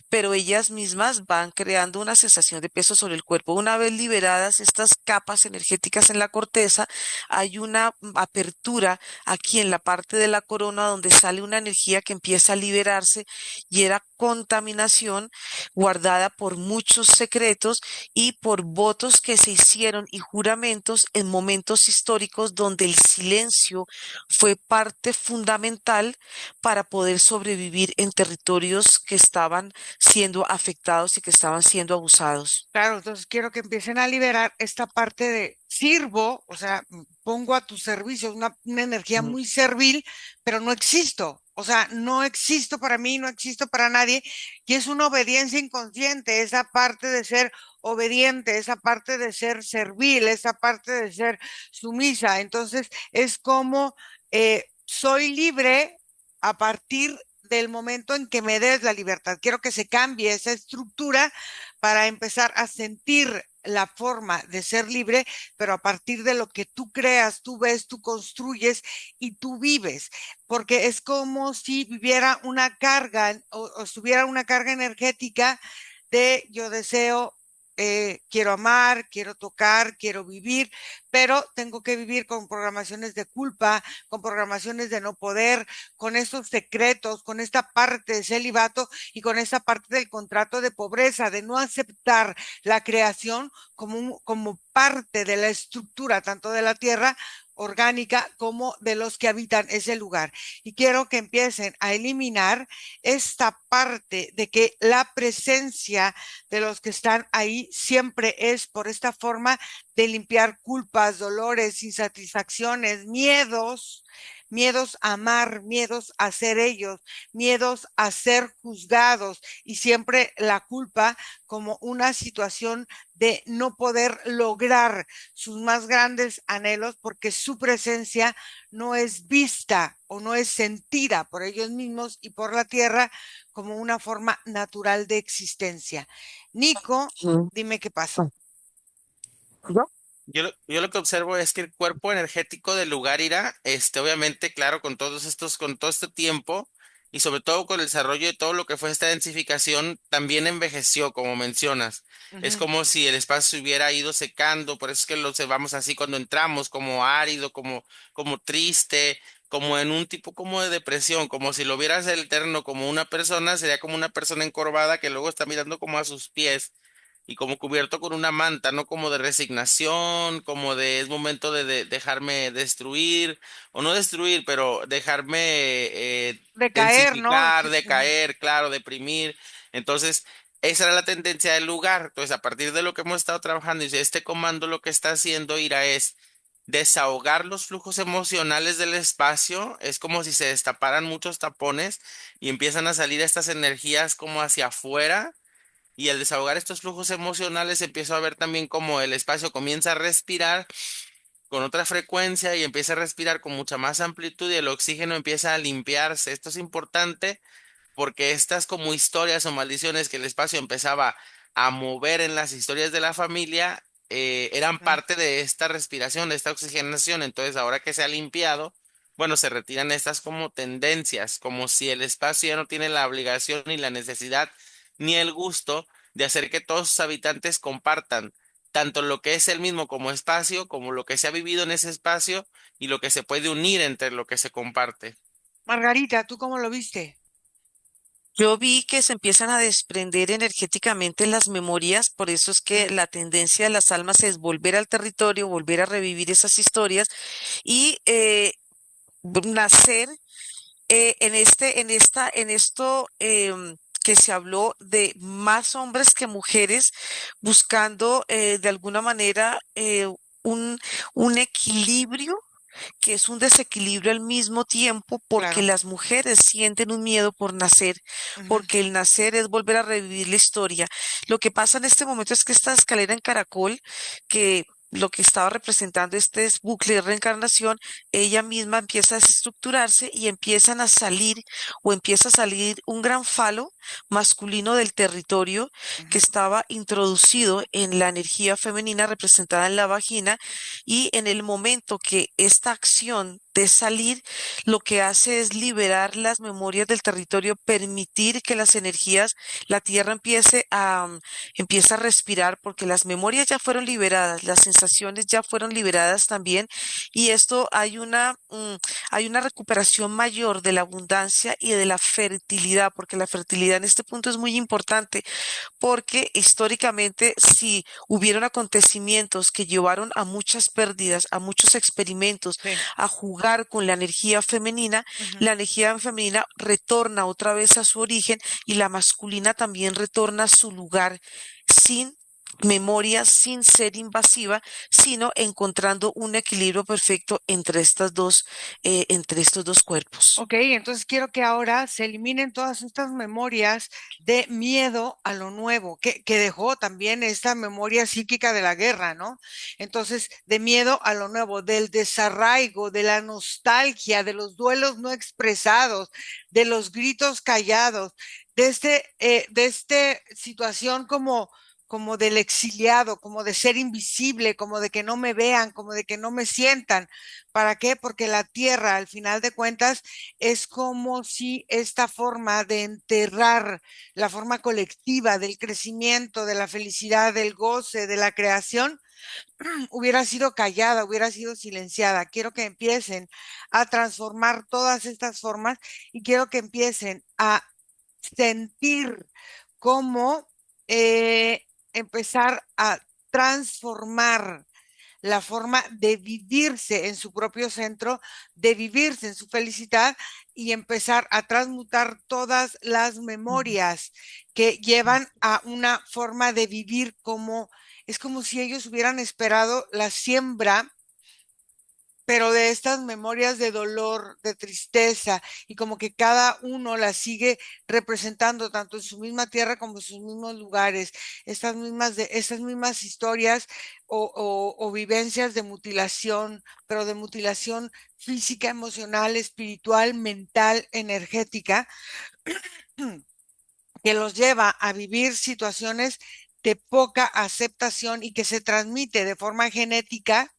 pero ellas mismas van creando una sensación de peso sobre el cuerpo. Una vez liberadas estas capas energéticas en la corteza, hay una apertura aquí en la parte de la corona donde sale una energía que empieza a liberarse, y era contaminación guardada por muchos secretos y por votos que se hicieron y juramentos en momentos históricos donde el silencio fue parte fundamental para poder sobrevivir en territorios que estaban siendo afectados y que estaban siendo abusados. claro, entonces quiero que empiecen a liberar esta parte de sirvo, o sea, pongo a tu servicio una energía Ujú. muy servil, pero no existo. O sea, no existo para mí, no existo para nadie. Y es una obediencia inconsciente, esa parte de ser obediente, esa parte de ser servil, esa parte de ser sumisa. Entonces, es como soy libre a partir del momento en que me des la libertad. Quiero que se cambie esa estructura para empezar a sentir la forma de ser libre, pero a partir de lo que tú creas, tú ves, tú construyes y tú vives, porque es como si viviera una carga o estuviera una carga energética de yo deseo, quiero amar, quiero tocar, quiero vivir, pero tengo que vivir con programaciones de culpa, con programaciones de no poder, con esos secretos, con esta parte de celibato y con esa parte del contrato de pobreza, de no aceptar la creación como parte de la estructura, tanto de la tierra orgánica como de los que habitan ese lugar. Y quiero que empiecen a eliminar esta parte de que la presencia de los que están ahí siempre es por esta forma de limpiar culpas, dolores, insatisfacciones, miedos, miedos a amar, miedos a ser ellos, miedos a ser juzgados y siempre la culpa como una situación de no poder lograr sus más grandes anhelos porque su presencia no es vista o no es sentida por ellos mismos y por la tierra como una forma natural de existencia. Nico, Ujú. dime qué pasa. ¿Ya? Yo lo que observo es que el cuerpo energético del lugar irá, obviamente, claro, con todo este tiempo y sobre todo con el desarrollo de todo lo que fue esta densificación, también envejeció, como mencionas. Uh Es -huh, como si el espacio se hubiera ido secando, por eso es que lo observamos así cuando entramos, como árido, como triste, como en un tipo como de depresión, como si lo vieras el eterno como una persona, sería como una persona encorvada que luego está mirando como a sus pies y como cubierto con una manta, ¿no? Como de resignación, como de es momento de dejarme destruir, o no destruir, pero dejarme de caer, ¿no? densificar, Sí, uh -huh. decaer, claro, deprimir. Entonces, esa era la tendencia del lugar. Entonces, a partir de lo que hemos estado trabajando, dice, este comando lo que está haciendo Ira es desahogar los flujos emocionales del espacio. Es como si se destaparan muchos tapones y empiezan a salir estas energías como hacia afuera y al desahogar estos flujos emocionales empiezo a ver también cómo el espacio comienza a respirar con otra frecuencia y empieza a respirar con mucha más amplitud y el oxígeno empieza a limpiarse. Esto es importante porque estas como historias o maldiciones que el espacio empezaba a mover en las historias de la familia eran parte de esta respiración, de esta oxigenación. Entonces, ahora que se ha limpiado, bueno, se retiran estas como tendencias, como si el espacio ya no tiene la obligación ni la necesidad ni el gusto de hacer que todos sus habitantes compartan tanto lo que es el mismo como espacio, como lo que se ha vivido en ese espacio y lo que se puede unir entre lo que se comparte. Margarita, ¿tú cómo lo viste? Yo vi que se empiezan a desprender energéticamente las memorias, por eso es que Mm, la tendencia de las almas es volver al territorio, volver a revivir esas historias y nacer en esto que se habló de más hombres que mujeres buscando de alguna manera un, un equilibrio que es un desequilibrio al mismo tiempo porque Claro. las mujeres sienten un miedo por nacer, Ujú, porque el nacer es volver a revivir la historia. Lo que pasa en este momento es que esta escalera en caracol, que lo que estaba representando este es bucle de reencarnación, ella misma empieza a desestructurarse y empiezan a salir o empieza a salir un gran falo masculino del territorio que ujú. estaba introducido en la energía femenina representada en la vagina y en el momento que esta acción de salir lo que hace es liberar las memorias del territorio, permitir que las energías, la tierra empiece a respirar porque las memorias ya fueron liberadas, las sensaciones ya fueron liberadas también y esto hay una recuperación mayor de la abundancia y de la fertilidad, porque la fertilidad en este punto es muy importante porque históricamente si hubieron acontecimientos que llevaron a muchas pérdidas, a muchos experimentos, Sí. a jugar con Ujú. la energía femenina retorna otra vez a su origen y la masculina también retorna a su lugar sin memoria, sin ser invasiva, sino encontrando un equilibrio perfecto entre estos dos cuerpos. Ok, entonces quiero que ahora se eliminen todas estas memorias de miedo a lo nuevo, que dejó también esta memoria psíquica de la guerra, ¿no? Entonces, de miedo a lo nuevo, del desarraigo, de la nostalgia, de los duelos no expresados, de los gritos callados, de este situación como del exiliado, como de ser invisible, como de que no me vean, como de que no me sientan. ¿Para qué? Porque la tierra, al final de cuentas, es como si esta forma de enterrar la forma colectiva del crecimiento, de la felicidad, del goce, de la creación, hubiera sido callada, hubiera sido silenciada. Quiero que empiecen a transformar todas estas formas y quiero que empiecen a sentir cómo empezar a transformar la forma de vivirse en su propio centro, de vivirse en su felicidad y empezar a transmutar todas las memorias que llevan a una forma de vivir como es como si ellos hubieran esperado la siembra, pero de estas memorias de dolor, de tristeza, y como que cada uno las sigue representando tanto en su misma tierra como en sus mismos lugares, estas mismas historias o vivencias de mutilación, pero de mutilación física, emocional, espiritual, mental, energética, que los lleva a vivir situaciones de poca aceptación y que se transmite de forma genética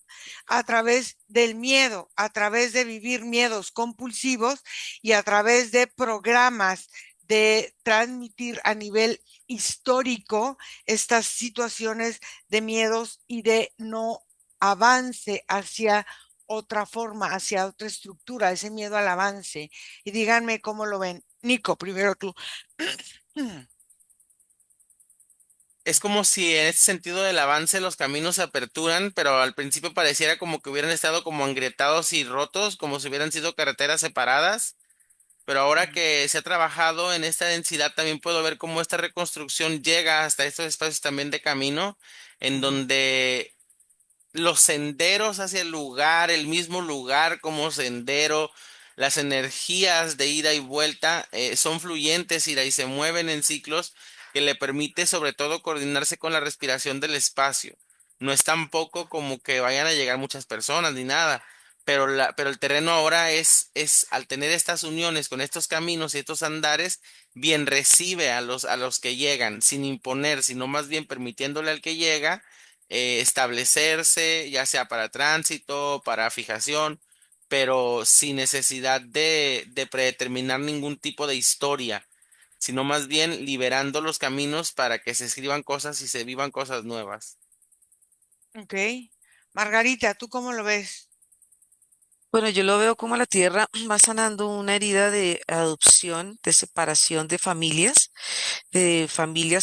a través del miedo, a través de vivir miedos compulsivos y a través de programas de transmitir a nivel histórico estas situaciones de miedos y de no avance hacia otra forma, hacia otra estructura, ese miedo al avance. Y díganme cómo lo ven. Nico, primero tú. Es como si en ese sentido del avance los caminos se aperturan, pero al principio pareciera como que hubieran estado como angrietados y rotos, como si hubieran sido carreteras separadas. Pero ahora que se ha trabajado en esta densidad, también puedo ver cómo esta reconstrucción llega hasta estos espacios también de camino, en Ujú. donde los senderos hacia el lugar, el mismo lugar como sendero, las energías de ida y vuelta son fluyentes y se mueven en ciclos que le permite sobre todo coordinarse con la respiración del espacio. No es tampoco como que vayan a llegar muchas personas ni nada, pero, pero el terreno ahora es, al tener estas uniones con estos caminos y estos andares, bien recibe a los que llegan, sin imponer, sino más bien permitiéndole al que llega establecerse, ya sea para tránsito, para fijación, pero sin necesidad de predeterminar ningún tipo de historia, sino más bien liberando los caminos para que se escriban cosas y se vivan cosas nuevas. Ok. Margarita, ¿tú cómo lo ves? Bueno, yo lo veo como la tierra va sanando una herida de adopción, de separación de familias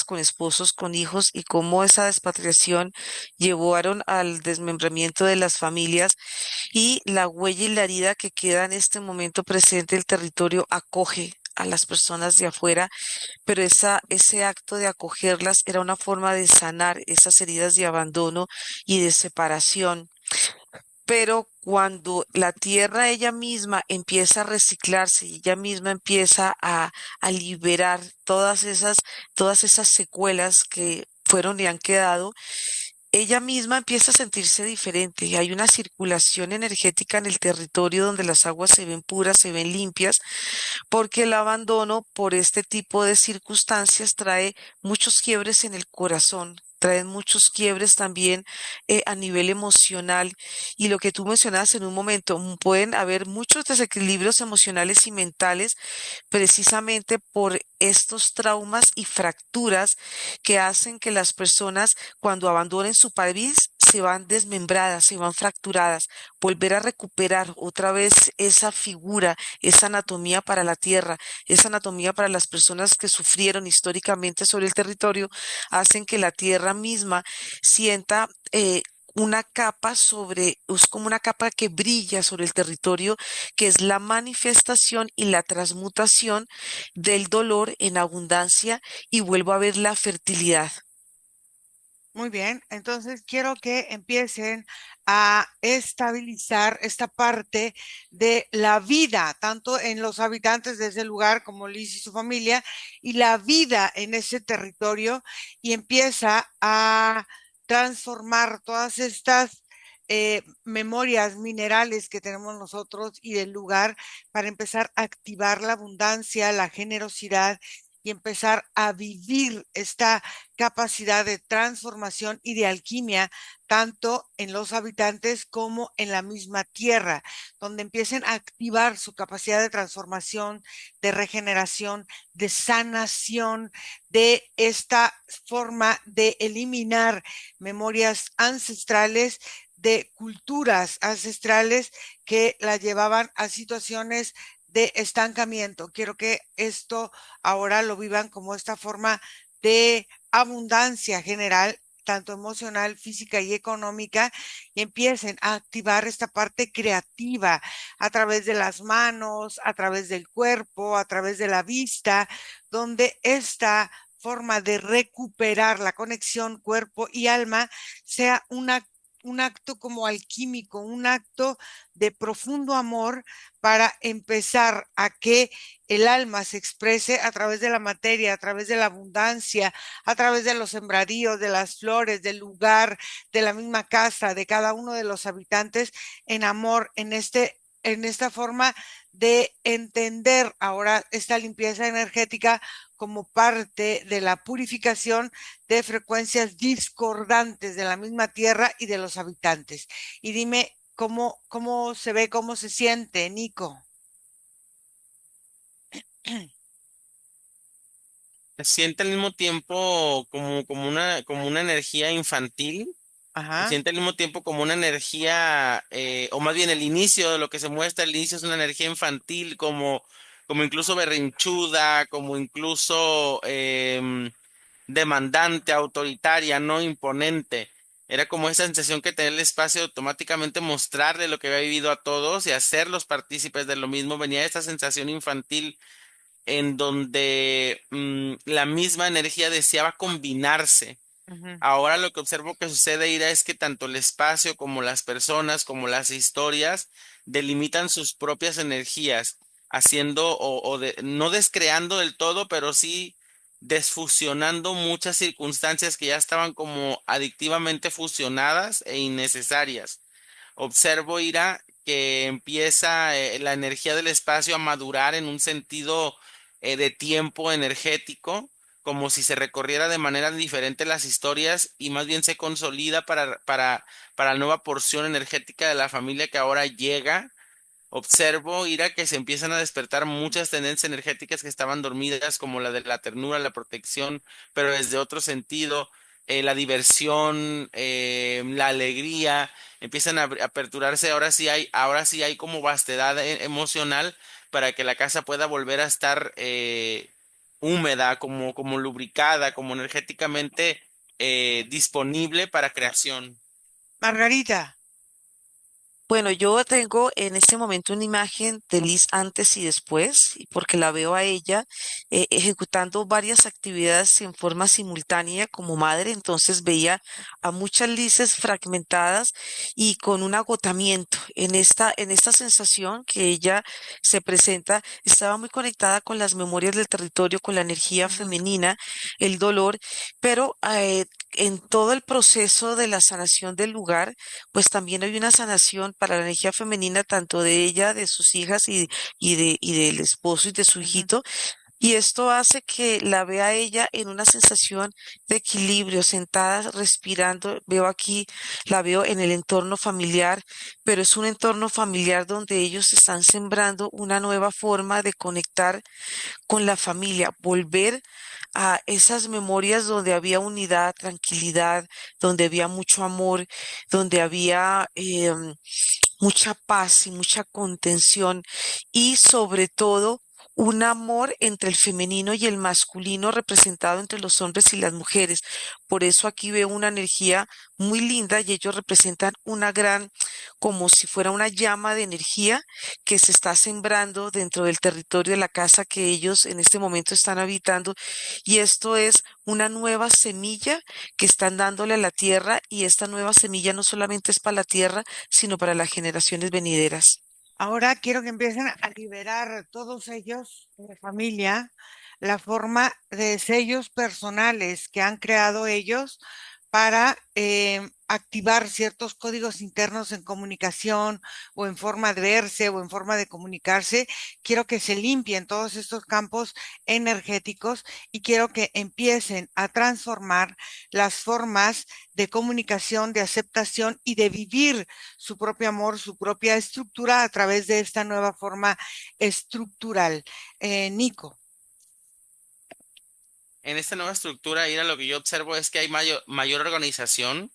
con esposos, con hijos, y cómo esa despatriación llevaron al desmembramiento de las familias y la huella y la herida que queda en este momento presente, el territorio acoge. a las personas de afuera, pero ese acto de acogerlas era una forma de sanar esas heridas de abandono y de separación. Pero cuando la tierra ella misma empieza a reciclarse y ella misma empieza a liberar todas esas secuelas que fueron y han quedado, ella misma empieza a sentirse diferente. Hay una circulación energética en el territorio donde las aguas se ven puras, se ven limpias, porque el abandono por este tipo de circunstancias trae muchos quiebres en el corazón. Traen muchos quiebres también a nivel emocional. Y lo que tú mencionabas en un momento, pueden haber muchos desequilibrios emocionales y mentales precisamente por estos traumas y fracturas que hacen que las personas cuando abandonen su país se van desmembradas, se van fracturadas, volver a recuperar otra vez esa figura, esa anatomía para la tierra, esa anatomía para las personas que sufrieron históricamente sobre el territorio, hacen que la tierra misma sienta una capa es como una capa que brilla sobre el territorio, que es la manifestación y la transmutación del dolor en abundancia y vuelvo a ver la fertilidad. Muy bien, entonces quiero que empiecen a estabilizar esta parte de la vida, tanto en los habitantes de ese lugar como Liz y su familia, y la vida en ese territorio, y empieza a transformar todas estas memorias minerales que tenemos nosotros y del lugar para empezar a activar la abundancia, la generosidad y empezar a vivir esta capacidad de transformación y de alquimia, tanto en los habitantes como en la misma tierra, donde empiecen a activar su capacidad de transformación, de regeneración, de sanación, de esta forma de eliminar memorias ancestrales de culturas ancestrales que la llevaban a situaciones de estancamiento. Quiero que esto ahora lo vivan como esta forma de abundancia general, tanto emocional, física y económica, y empiecen a activar esta parte creativa a través de las manos, a través del cuerpo, a través de la vista, donde esta forma de recuperar la conexión cuerpo y alma sea un acto como alquímico, un acto de profundo amor para empezar a que el alma se exprese a través de la materia, a través de la abundancia, a través de los sembradíos, de las flores, del lugar, de la misma casa, de cada uno de los habitantes en amor, en esta forma de entender ahora esta limpieza energética como parte de la purificación de frecuencias discordantes de la misma tierra y de los habitantes. Y dime cómo se ve, cómo se siente, Nico. Se siente al mismo tiempo como una energía infantil. Se Ajá. siente al mismo tiempo como una energía, o más bien el inicio de lo que se muestra, el inicio es una energía infantil, como incluso berrinchuda, como incluso demandante, autoritaria, no imponente. Era como esa sensación que tenía el espacio de automáticamente mostrarle lo que había vivido a todos y hacerlos partícipes de lo mismo. Venía esta sensación infantil en donde la misma energía deseaba combinarse. Ujú. Ahora lo que observo que sucede, Ira, es que tanto el espacio como las personas, como las historias, delimitan sus propias energías, haciendo no descreando del todo, pero sí desfusionando muchas circunstancias que ya estaban como adictivamente fusionadas e innecesarias. Observo, Ira, que empieza la energía del espacio a madurar en un sentido de tiempo energético, como si se recorriera de manera diferente las historias y más bien se consolida para la nueva porción energética de la familia que ahora llega. Observo, Ira, que se empiezan a despertar muchas tendencias energéticas que estaban dormidas, como la de la ternura, la protección, pero desde otro sentido, la diversión, la alegría, empiezan a aperturarse. Ahora sí hay como vastedad emocional para que la casa pueda volver a estar húmeda, como lubricada, como energéticamente disponible para creación. Margarita, Bueno, yo tengo en este momento una imagen de Liz antes y después, y porque la veo a ella ejecutando varias actividades en forma simultánea como madre, entonces veía a muchas Lizes fragmentadas y con un agotamiento. En esta sensación que ella se presenta, estaba muy conectada con las memorias del territorio, con la energía Ujú, femenina, el dolor, pero en todo el proceso de la sanación del lugar, pues también hay una sanación para la energía femenina, tanto de ella, de sus hijas y del esposo y de su ujú. hijito. Y esto hace que la vea a ella en una sensación de equilibrio, sentada, respirando. Veo aquí, la veo en el entorno familiar, pero es un entorno familiar donde ellos están sembrando una nueva forma de conectar con la familia, volver a esas memorias donde había unidad, tranquilidad, donde había mucho amor, donde había mucha paz y mucha contención y sobre todo un amor entre el femenino y el masculino representado entre los hombres y las mujeres. Por eso aquí veo una energía muy linda y ellos representan una gran, como si fuera una llama de energía que se está sembrando dentro del territorio de la casa que ellos en este momento están habitando. Y esto es una nueva semilla que están dándole a la tierra y esta nueva semilla no solamente es para la tierra, sino para las generaciones venideras. Ahora quiero que empiecen a liberar todos ellos, la familia, la forma de sellos personales que han creado ellos para activar ciertos códigos internos en comunicación o en forma de verse o en forma de comunicarse. Quiero que se limpien todos estos campos energéticos y quiero que empiecen a transformar las formas de comunicación, de aceptación y de vivir su propio amor, su propia estructura a través de esta nueva forma estructural. Nico. En esta nueva estructura, Ira, lo que yo observo es que hay mayor organización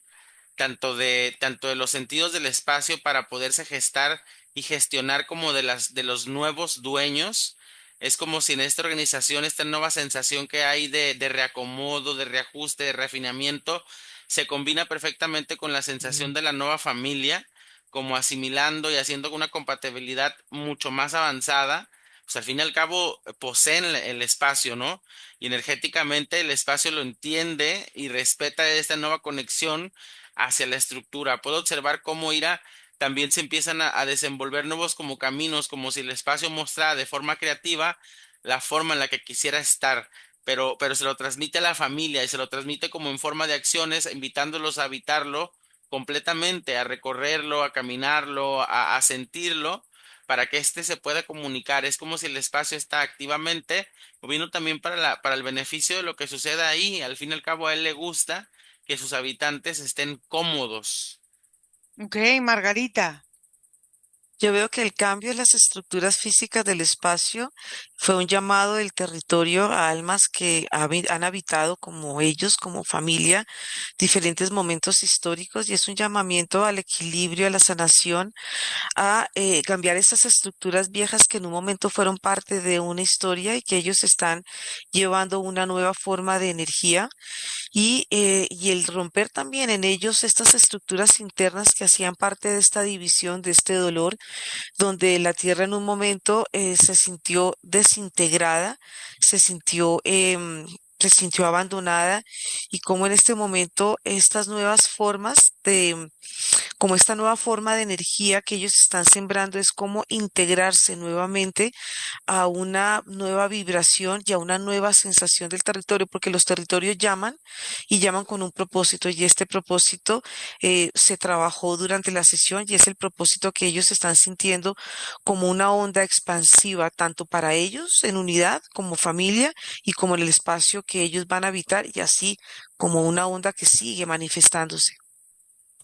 tanto de los sentidos del espacio para poderse gestar y gestionar como de los nuevos dueños. Es como si en esta organización, esta nueva sensación que hay de reacomodo, de reajuste, de refinamiento, se combina perfectamente con la sensación de la nueva familia, como asimilando y haciendo una compatibilidad mucho más avanzada. Pues al fin y al cabo poseen el espacio, ¿no? Y energéticamente el espacio lo entiende y respeta esta nueva conexión hacia la estructura. Puedo observar cómo irá también se empiezan a desenvolver nuevos como caminos, como si el espacio mostrara de forma creativa la forma en la que quisiera estar, pero se lo transmite a la familia y se lo transmite como en forma de acciones, invitándolos a habitarlo completamente, a recorrerlo, a caminarlo, a sentirlo, para que éste se pueda comunicar. Es como si el espacio está activamente moviendo también para el beneficio de lo que suceda ahí. Al fin y al cabo a él le gusta que sus habitantes estén cómodos. Ok, Margarita. Yo veo que el cambio en las estructuras físicas del espacio fue un llamado del territorio a almas que han habitado como ellos, como familia, diferentes momentos históricos y es un llamamiento al equilibrio, a la sanación, a cambiar esas estructuras viejas que en un momento fueron parte de una historia y que ellos están llevando una nueva forma de energía y el romper también en ellos estas estructuras internas que hacían parte de esta división, de este dolor, donde la tierra en un momento se sintió desintegrada, se sintió... se sintió abandonada y como en este momento estas nuevas formas de como esta nueva forma de energía que ellos están sembrando es como integrarse nuevamente a una nueva vibración y a una nueva sensación del territorio, porque los territorios llaman y llaman con un propósito y este propósito se trabajó durante la sesión y es el propósito que ellos están sintiendo como una onda expansiva, tanto para ellos en unidad como familia y como en el espacio que ellos van a habitar y así como una onda que sigue manifestándose.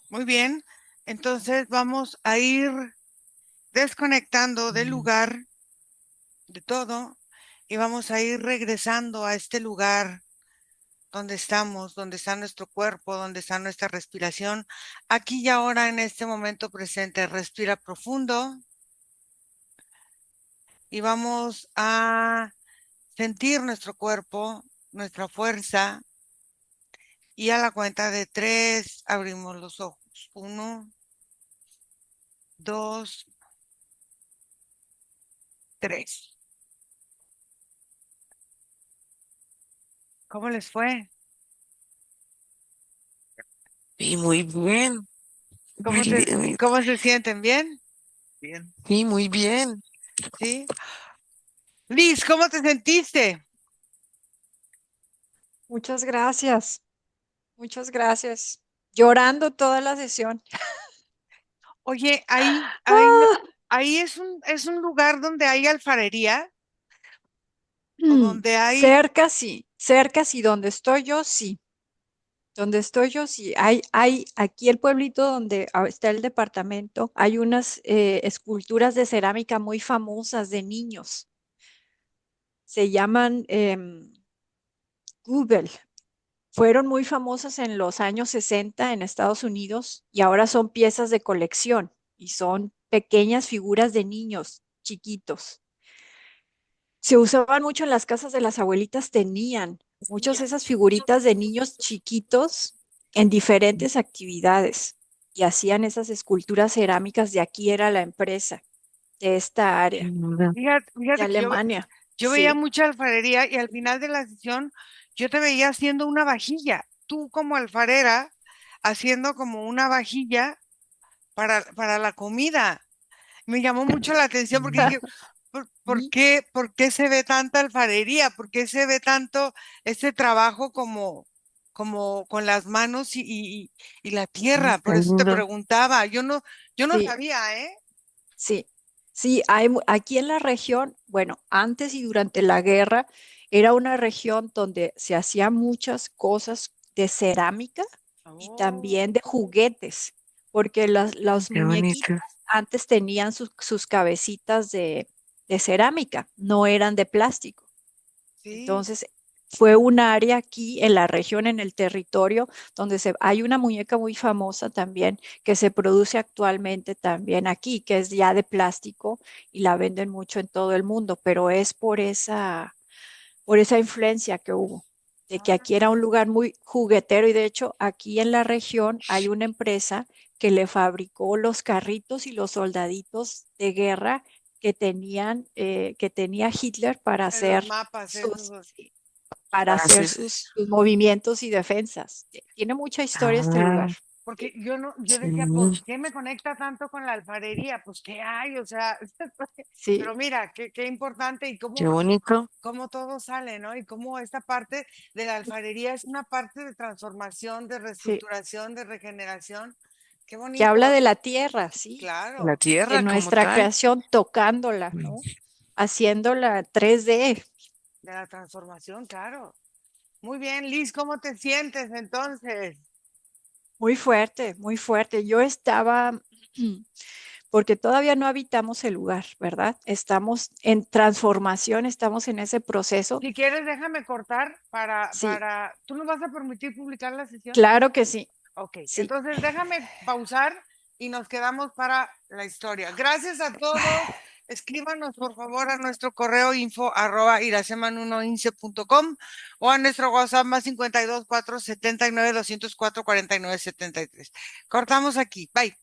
Muy bien. Entonces vamos a ir desconectando del lugar, de todo, y vamos a ir regresando a este lugar donde estamos, donde está nuestro cuerpo, donde está nuestra respiración. Aquí y ahora, en este momento presente, respira profundo y vamos a sentir nuestro cuerpo, nuestra fuerza. Y a la cuenta de tres abrimos los ojos. Uno, 2, 3. ¿Cómo les fue? Y muy bien, muy ¿Cómo te, bien, cómo se sienten? ¿Bien? Bien. y muy bien. ¿Sí? Liz, ¿cómo te sentiste? Muchas gracias, muchas gracias. Llorando toda la sesión. Oye, Ah, ahí es un lugar donde hay alfarería o donde hay, cerca sí, donde estoy yo, sí. Donde estoy yo, sí. Hay aquí el pueblito donde está el departamento, hay unas esculturas de cerámica muy famosas de niños. Se llaman Google. Fueron muy famosas en los años 60 en Estados Unidos y ahora son piezas de colección y son pequeñas figuras de niños chiquitos. Se usaban mucho en las casas de las abuelitas, tenían muchas de esas figuritas de niños chiquitos en diferentes actividades y hacían esas esculturas cerámicas. De aquí era la empresa, de esta área, Mira, de fíjate que Alemania. yo veía Sí. mucha alfarería y al final de la sesión yo te veía haciendo una vajilla, tú como alfarera haciendo como una vajilla para la comida. Me llamó mucho la atención porque dije, Y por qué se ve tanta alfarería? ¿Por qué se ve tanto este trabajo como, como con las manos y la tierra? qué Por eso te lindo. preguntaba. Yo no sí, sabía, ¿eh? sí, sí, aquí en la región, bueno, antes y durante la guerra, era una región donde se hacían muchas cosas de cerámica y Oh, también de juguetes, porque los Qué muñequitos bonito. antes tenían sus cabecitas de cerámica, no eran de plástico. sí. Entonces, fue un área aquí en la región, en el territorio, donde hay una muñeca muy famosa también que se produce actualmente también aquí, que es ya de plástico y la venden mucho en todo el mundo, pero es por esa influencia que hubo, de que aquí era un lugar muy juguetero y de hecho aquí en la región hay una empresa que le fabricó los carritos y los soldaditos de guerra que tenía Hitler En los mapas, esos. para hacer Gracias. sus movimientos y defensas. Tiene mucha historia este lugar. Ah, Porque yo sí, decía, pues, ¿qué me conecta tanto con la alfarería? Pues, ¿qué hay? O sea, Sí, pero mira, qué importante y qué bonito. cómo todo sale, ¿no? Y cómo esta parte de la alfarería es una parte de transformación, de sí. reestructuración, de regeneración. Qué Que bonito, habla de la tierra, sí, La claro, de tierra como nuestra tal. creación tocándola, ¿no? Haciéndola 3D. de la transformación, claro. Muy bien, Liz, ¿cómo te sientes entonces? Muy fuerte, muy fuerte. Yo estaba, porque todavía no habitamos el lugar, ¿verdad? Estamos en transformación, estamos en ese proceso. Si quieres, déjame cortar Sí, ¿tú nos vas a permitir publicar la sesión? claro que sí, Ok, sí. entonces déjame pausar y nos quedamos para la historia. Gracias a todos. Escríbanos por favor a nuestro correo info@iraceman1ince.com o a nuestro WhatsApp más 52 479 204 49 73. Cortamos aquí. Bye.